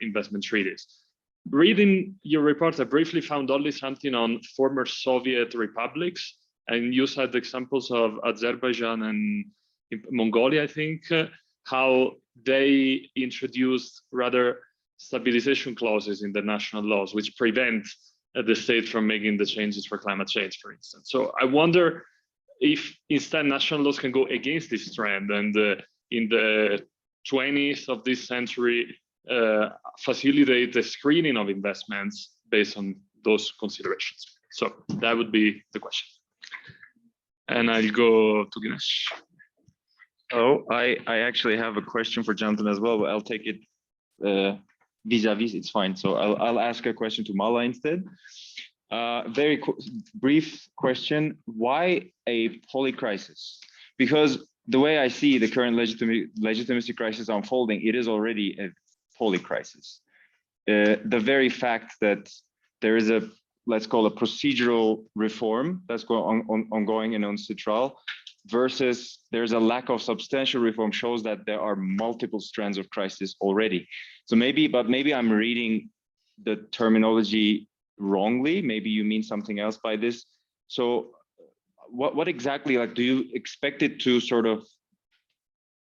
investment treaties? Reading your report, I briefly found only something on former Soviet republics, and you had examples of Azerbaijan and Mongolia, I think, how they introduced rather stabilization clauses in the national laws, which prevent the state from making the changes for climate change, for instance. So I wonder if instead national laws can go against this trend and in the 20th of this century, facilitate the screening of investments based on those considerations. So that would be the question. And I'll go to Ganesh. Oh, I actually have a question for Jonathan as well, but I'll take it vis-a-vis, it's fine. So I'll ask a question to Mala instead. Very brief question, why a polycrisis? Because the way I see the current legitimacy crisis unfolding, it is already a polycrisis. The very fact that there is a, let's call a procedural reform that's ongoing in UNSW versus there's a lack of substantial reform shows that there are multiple strands of crisis already. So maybe I'm reading the terminology wrongly. Maybe you mean something else by this. So what exactly, like, do you expect it to sort of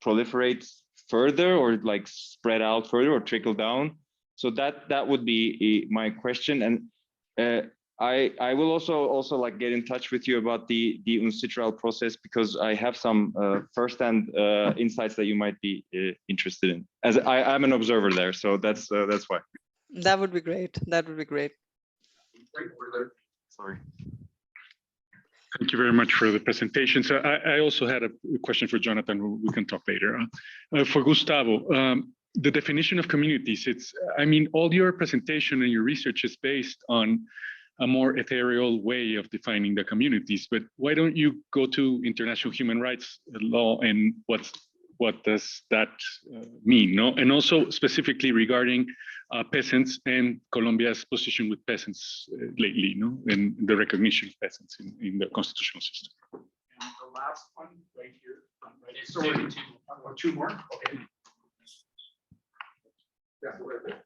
proliferate further or like spread out further or trickle down? So that would be my question. And I will also like get in touch with you about the UNSW process because I have some firsthand insights that you might be interested in. As I'm an observer there, so that's why. That would be great. That would be great. Sorry. Thank you very much for the presentation. So I also had a question for Jonathan, who we can talk later. For Gustavo, the definition of communities, I mean, all your presentation and your research is based on a more ethereal way of defining the communities, but why don't you go to international human rights law and what does that mean? No? And also specifically regarding peasants and Colombia's position with peasants lately, no? And the recognition of peasants in the constitutional system. And the last one right here. Right. Sorry, two more. Okay. Yeah, right there.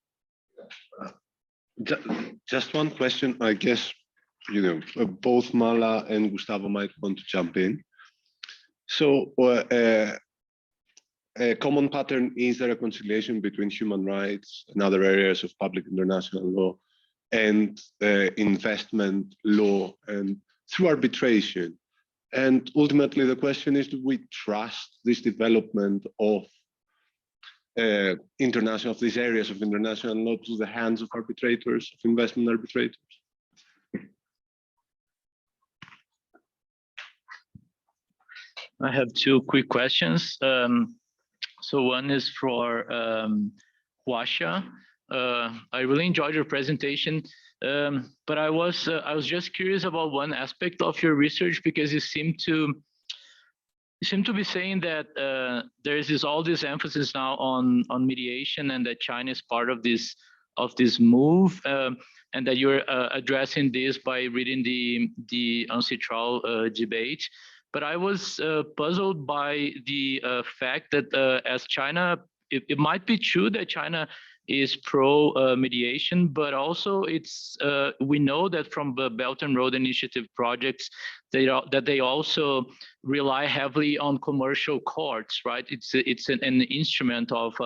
Just one question, I guess, both Mala and Gustavo might want to jump in. So a common pattern is the reconciliation between human rights and other areas of public international law and investment law and through arbitration. And ultimately, the question is, do we trust this development of these areas of international law to the hands of arbitrators, of investment arbitrators? I have two quick questions. So one is for Huaxia. I really enjoyed your presentation, but I was just curious about one aspect of your research because you seem to be saying that there is all this emphasis now on mediation and that China is part of this move, and that you're addressing this by reading the UNSW debate. But I was puzzled by the fact that as China, it might be true that China is pro mediation, but also we know that from the Belt and Road Initiative projects that they also rely heavily on commercial courts, right? It's an instrument of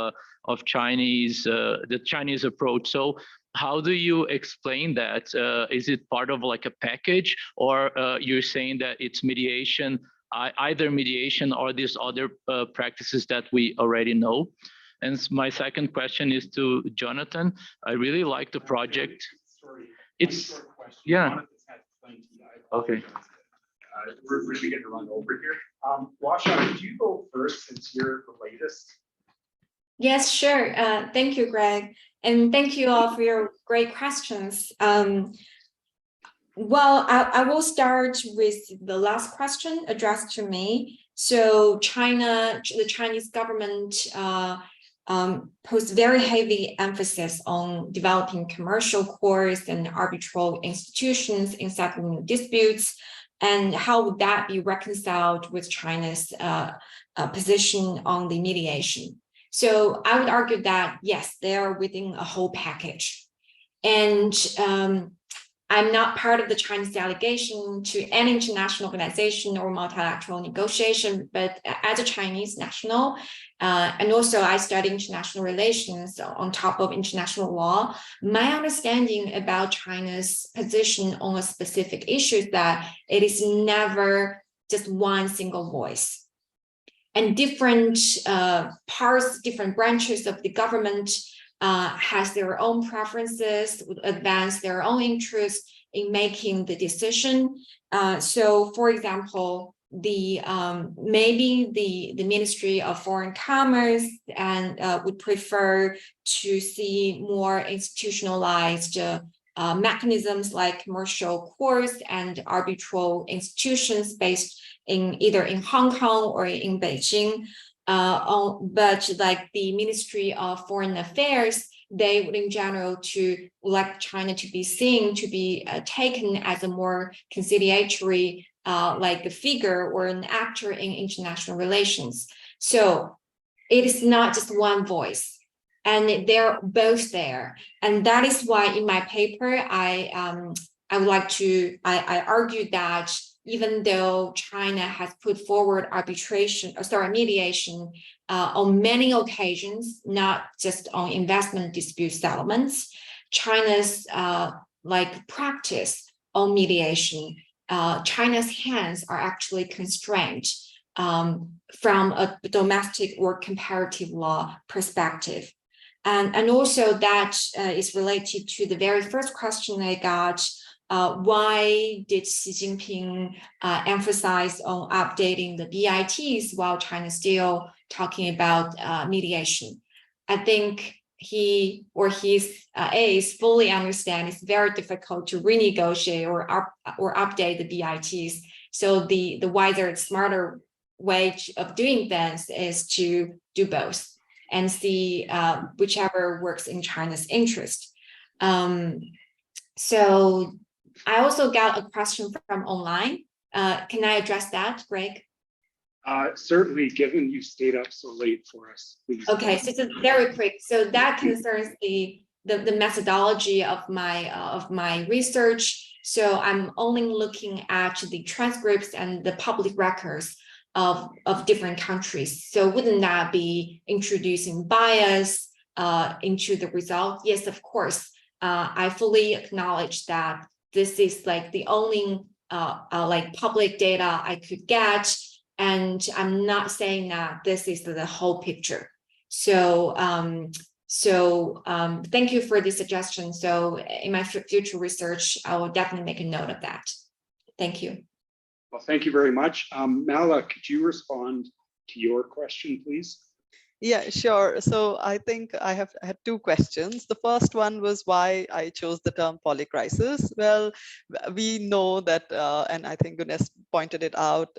Chinese the Chinese approach. So how do you explain that? Is it part of like a package, or you're saying that it's mediation, either mediation or these other practices that we already know? And my second question is to Jonathan. I really like the project. Sorry, it's yeah. Okay. we're really going to run over here. Huaxia, could you go first since you're the latest? Yes, sure. Thank you, Greg. And thank you all for your great questions. Well, I will start with the last question addressed to me. So the Chinese government puts very heavy emphasis on developing commercial courts and arbitral institutions in settling disputes. And how would that be reconciled with China's position on the mediation? So I would argue that, yes, they are within a whole package. And I'm not part of the Chinese delegation to any international organization or multilateral negotiation, but as a Chinese national, and also I study international relations on top of international law, my understanding about China's position on a specific issue is that it is never just one single voice. And different parts, different branches of the government has their own preferences, would advance their own interests in making the decision. So, for example, maybe the Ministry of Foreign Commerce and would prefer to see more institutionalized mechanisms like commercial courts and arbitral institutions based either in Hong Kong or in Beijing. But like the Ministry of Foreign Affairs, they would in general like China to be seen, to be taken as a more conciliatory like a figure or an actor in international relations. So it is not just one voice, and they're both there. And that is why in my paper, I argued that even though China has put forward mediation on many occasions, not just on investment dispute settlements, China's practice on mediation, China's hands are actually constrained from a domestic or comparative law perspective. And also that is related to the very first question I got. Why did Xi Jinping emphasize on updating the BITs while China is still talking about mediation? I think he or his aides fully understand it's very difficult to renegotiate or update the BITs. So the wiser, smarter way of doing this is to do both and see whichever works in China's interest. So I also got a question from online. Can I address that, Greg? Certainly, given you stayed up so late for us, please. Okay, so it's very quick. So that concerns the methodology of my research. So I'm only looking at the transcripts and the public records of different countries. So wouldn't that be introducing bias into the result? Yes, of course. I fully acknowledge that this is like the only public data I could get, and I'm not saying that this is the whole picture. So thank you for the suggestion. So in my future research, I will definitely make a note of that. Thank you. Well, thank you very much. Mala, could you respond to your question, please? Yeah, sure. So I think I had two questions. The first one was why I chose the term polycrisis. Well, we know that, and I think Gunes pointed it out,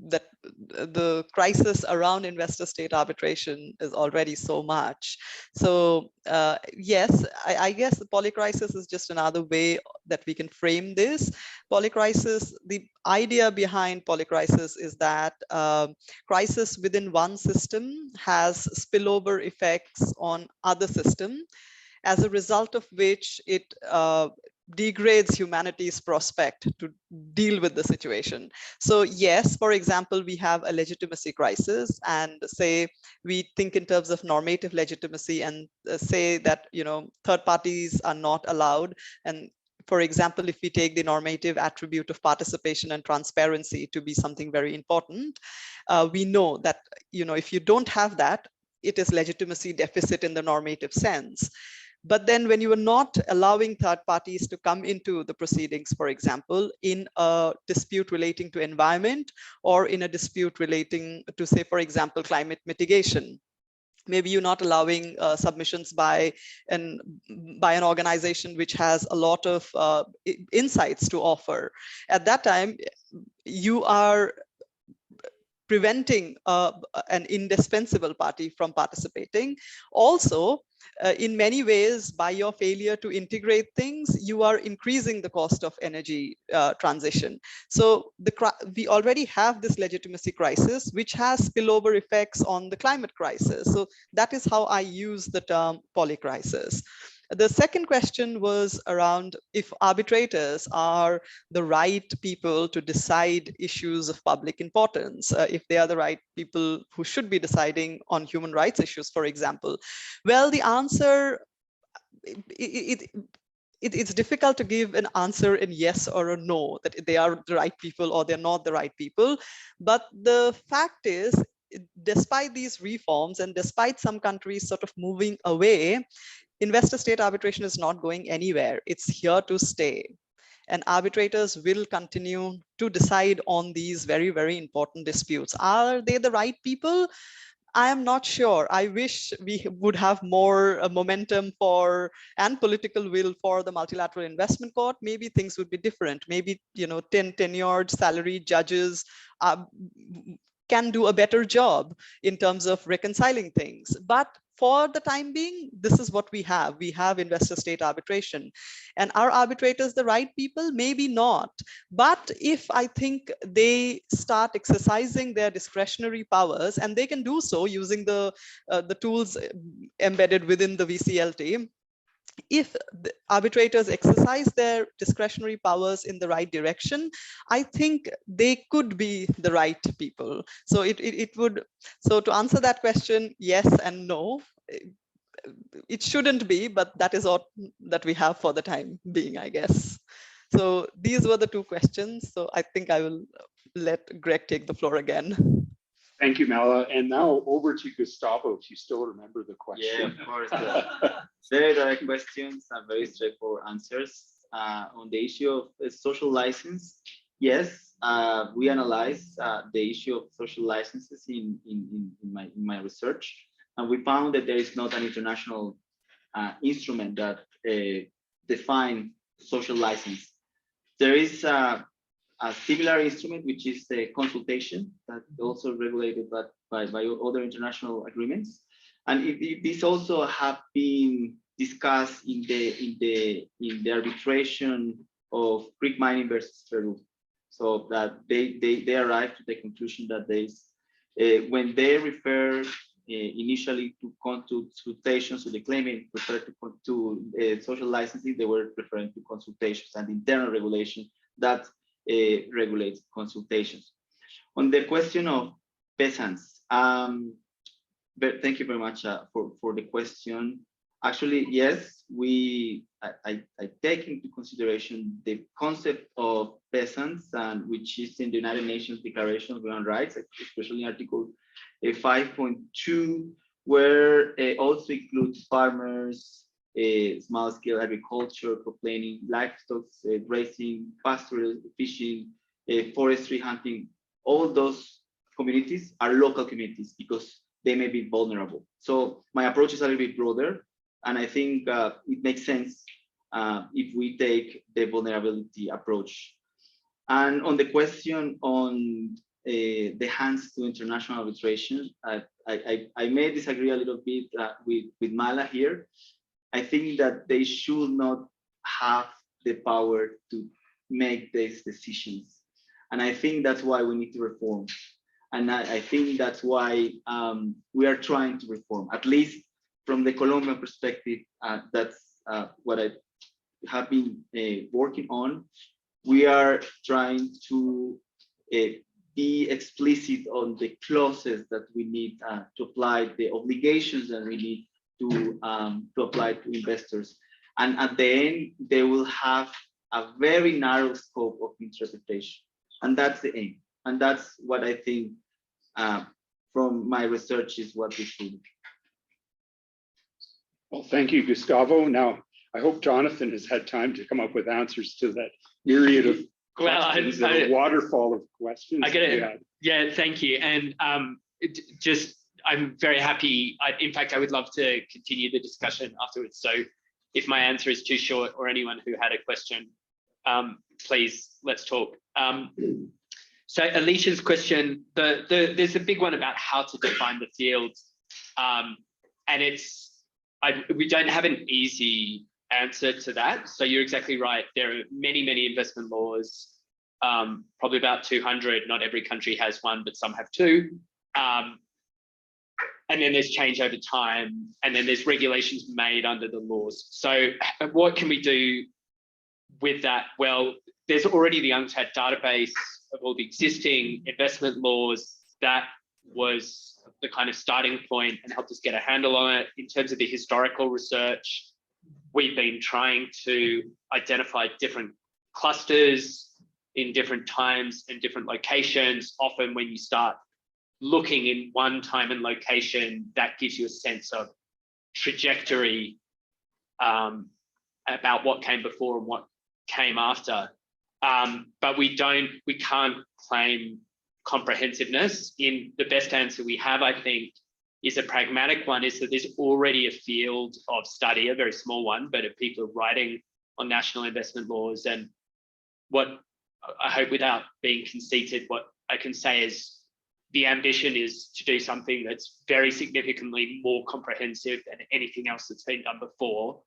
that the crisis around investor-state arbitration is already so much. So yes, I guess the polycrisis is just another way that we can frame this. Polycrisis, the idea behind polycrisis is that crisis within one system has spillover effects on other system, as a result of which it degrades humanity's prospect to deal with the situation. So yes, for example, we have a legitimacy crisis, and say we think in terms of normative legitimacy and say that, you know, third parties are not allowed. And for example, if we take the normative attribute of participation and transparency to be something very important, we know that, you know, if you don't have that, it is legitimacy deficit in the normative sense. But then when you are not allowing third parties to come into the proceedings, for example, in a dispute relating to environment or in a dispute relating to, say, for example, climate mitigation, maybe you're not allowing submissions by an organization which has a lot of insights to offer. At that time, you are preventing an indispensable party from participating. Also, in many ways, by your failure to integrate things, you are increasing the cost of energy transition. So we already have this legitimacy crisis, which has spillover effects on the climate crisis. So that is how I use the term polycrisis. The second question was around if arbitrators are the right people to decide issues of public importance, if they are the right people who should be deciding on human rights issues, for example. Well, the answer, it's difficult to give an answer in yes or a no, that they are the right people or they're not the right people. But the fact is, despite these reforms and despite some countries sort of moving away, investor-state arbitration is not going anywhere. It's here to stay. And arbitrators will continue to decide on these very, very important disputes. Are they the right people? I am not sure. I wish we would have more momentum for and political will for the multilateral investment court. Maybe things would be different. Maybe, you know, tenured salaried judges can do a better job in terms of reconciling things. But for the time being, this is what we have. We have investor-state arbitration. And are arbitrators the right people? Maybe not. But if I think they start exercising their discretionary powers, and they can do so using the tools embedded within the VCLT, if the arbitrators exercise their discretionary powers in the right direction, I think they could be the right people. So it would, so to answer that question, yes and no. It shouldn't be, but that is all that we have for the time being, I guess. So these were the two questions. So I think I will let Greg take the floor again. Thank you, Mala. And now over to Gustavo, if you still remember the question. Yeah, of course. Very direct questions and very straightforward answers. On the issue of social license, yes, we analyzed the issue of social licenses in my research, and we found that there is not an international instrument that define social license. There is a similar instrument, which is the consultation, that also regulated by other international agreements, and these also have been discussed in the arbitration of Greek mining versus Peru. So that they arrived to the conclusion that when they refer initially to consultations, so the claimant referred to social licensing, they were referring to consultations, and internal regulation that regulates consultations. On the question of peasants, but thank you very much for the question. Actually, yes, I take into consideration the concept of peasants, and which is in the United Nations Declaration of Human Rights, especially Article 5.2, where it also includes farmers, small-scale agriculture, complaining, livestock raising, pastoral fishing, forestry, hunting. All those communities are local communities because they may be vulnerable. So my approach is a little bit broader, and I think it makes sense if we take the vulnerability approach. And on the question on the hands to international arbitration, I may disagree a little bit with Mala here. I think that they should not have the power to make these decisions. And I think that's why we need to reform. And I think that's why we are trying to reform, at least from the Colombian perspective. That's what I have been working on. We are trying to be explicit on the clauses that we need to apply, the obligations that we need to apply to investors. And at the end, they will have a very narrow scope of interpretation. And that's the aim. And that's what I think from my research is what we should do. Well, thank you, Gustavo. Now, I hope Jonathan has had time to come up with answers to that myriad of questions, the waterfall of questions. I get it. Yeah, thank you. And I'm very happy. In fact, I would love to continue the discussion afterwards. So if my answer is too short or anyone who had a question, please, let's talk. So Alicia's question, there's a big one about how to define the field. And we don't have an easy answer to that. So you're exactly right. There are many, many investment laws, probably about 200. Not every country has one, but some have two. And then there's change over time, and then there's regulations made under the laws. So what can we do with that? Well, there's already the UNSW database of all the existing investment laws. That was the kind of starting point and helped us get a handle on it. In terms of the historical research, we've been trying to identify different clusters in different times and different locations. Often when you start looking in one time and location, that gives you a sense of trajectory about what came before and what came after. But we can't claim comprehensiveness. In the best answer we have, I think, is a pragmatic one, is that there's already a field of study, a very small one, but of people writing on national investment laws. And what I hope, without being conceited, what I can say is the ambition is to do something that's very significantly more comprehensive than anything else that's been done before.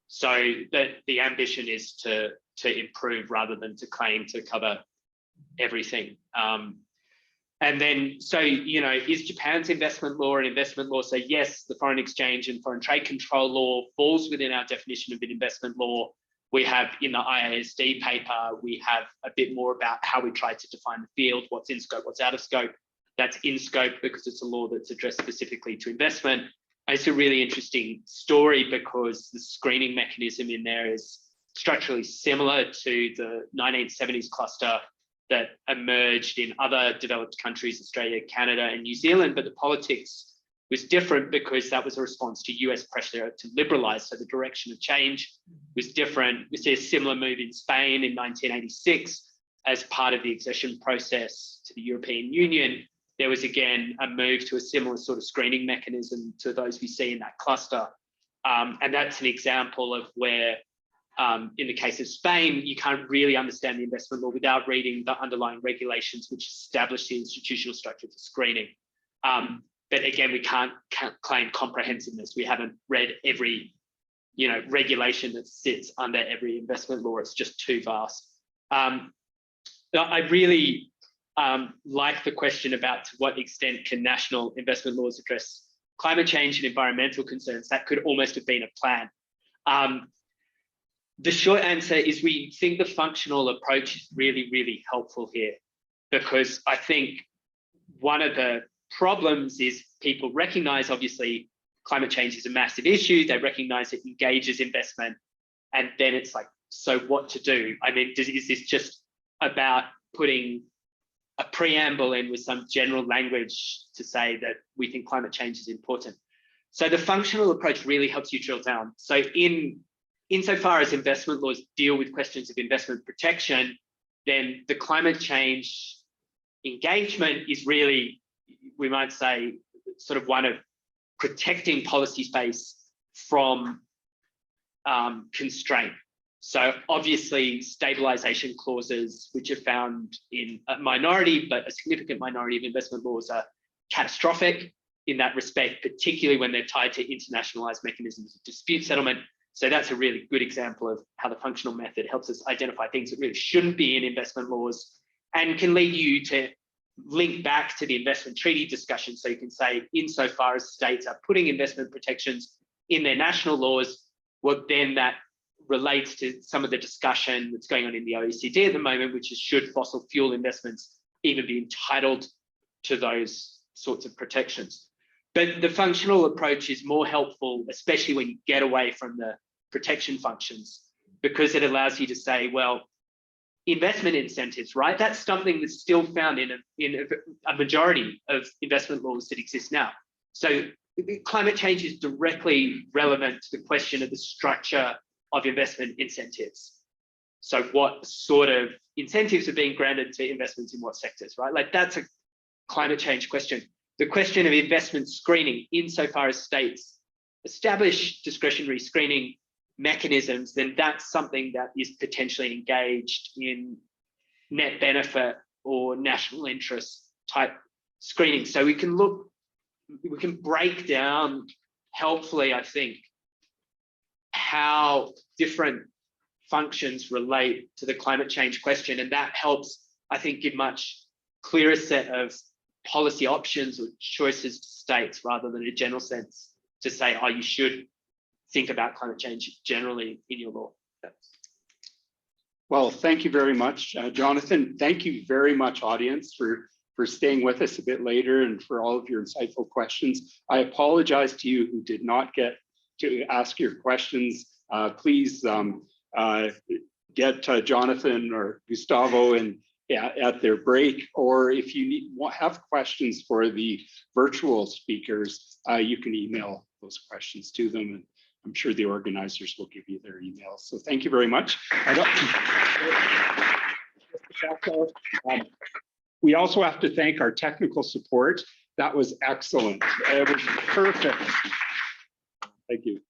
So that the ambition is to improve rather than to claim to cover everything. And then, so, is Japan's investment law an investment law? So yes, the foreign exchange and foreign trade control law falls within our definition of an investment law. We have in the IASD paper, we have a bit more about how we try to define the field, what's in scope, what's out of scope. That's in scope because it's a law that's addressed specifically to investment. It's a really interesting story because the screening mechanism in there is structurally similar to the 1970s cluster that emerged in other developed countries, Australia, Canada, and New Zealand, but the politics was different because that was a response to US pressure to liberalize. So the direction of change was different. We see a similar move in Spain in 1986 as part of the accession process to the European Union. There was again a move to a similar sort of screening mechanism to those we see in that cluster. And that's an example of where, in the case of Spain, you can't really understand the investment law without reading the underlying regulations which establish the institutional structure for screening. But again, we can't claim comprehensiveness. We haven't read every, regulation that sits under every investment law. It's just too vast. I really like the question about to what extent can national investment laws address climate change and environmental concerns. That could almost have been a plan. The short answer is we think the functional approach is really, really helpful here, because I think one of the problems is people recognize, obviously, climate change is a massive issue. They recognize it engages investment, and then it's like, so what to do? I mean, is this just about putting a preamble in with some general language to say that we think climate change is important? So the functional approach really helps you drill down. So insofar as investment laws deal with questions of investment protection, then the climate change engagement is really, we might say, sort of one of protecting policy space from constraint. So obviously stabilization clauses, which are found in a minority, but a significant minority of investment laws, are catastrophic in that respect, particularly when they're tied to internationalized mechanisms of dispute settlement. So that's a really good example of how the functional method helps us identify things that really shouldn't be in investment laws and can lead you to link back to the investment treaty discussion. So you can say, insofar as states are putting investment protections in their national laws, well, then that relates to some of the discussion that's going on in the OECD at the moment, which is, should fossil fuel investments even be entitled to those sorts of protections? But the functional approach is more helpful, especially when you get away from the protection functions, because it allows you to say, well, investment incentives, right? That's something that's still found in a majority of investment laws that exist now. So climate change is directly relevant to the question of the structure of investment incentives. So what sort of incentives are being granted to investments in what sectors, right? Like that's a climate change question. The question of investment screening, insofar as states establish discretionary screening mechanisms, then that's something that is potentially engaged in net benefit or national interest type screening. So we can break down helpfully, I think, how different functions relate to the climate change question. And that helps, I think, give much clearer set of policy options or choices to states rather than a general sense to say, oh, you should think about climate change generally in your law. Well, thank you very much, Jonathan. Thank you very much, audience, for staying with us a bit later and for all of your insightful questions. I apologize to you who did not get to ask your questions. Please get Jonathan or Gustavo at their break, or if you have questions for the virtual speakers, you can email those questions to them, and I'm sure the organizers will give you their emails. So thank you very much. We also have to thank our technical support. That was excellent. It was perfect. Thank you.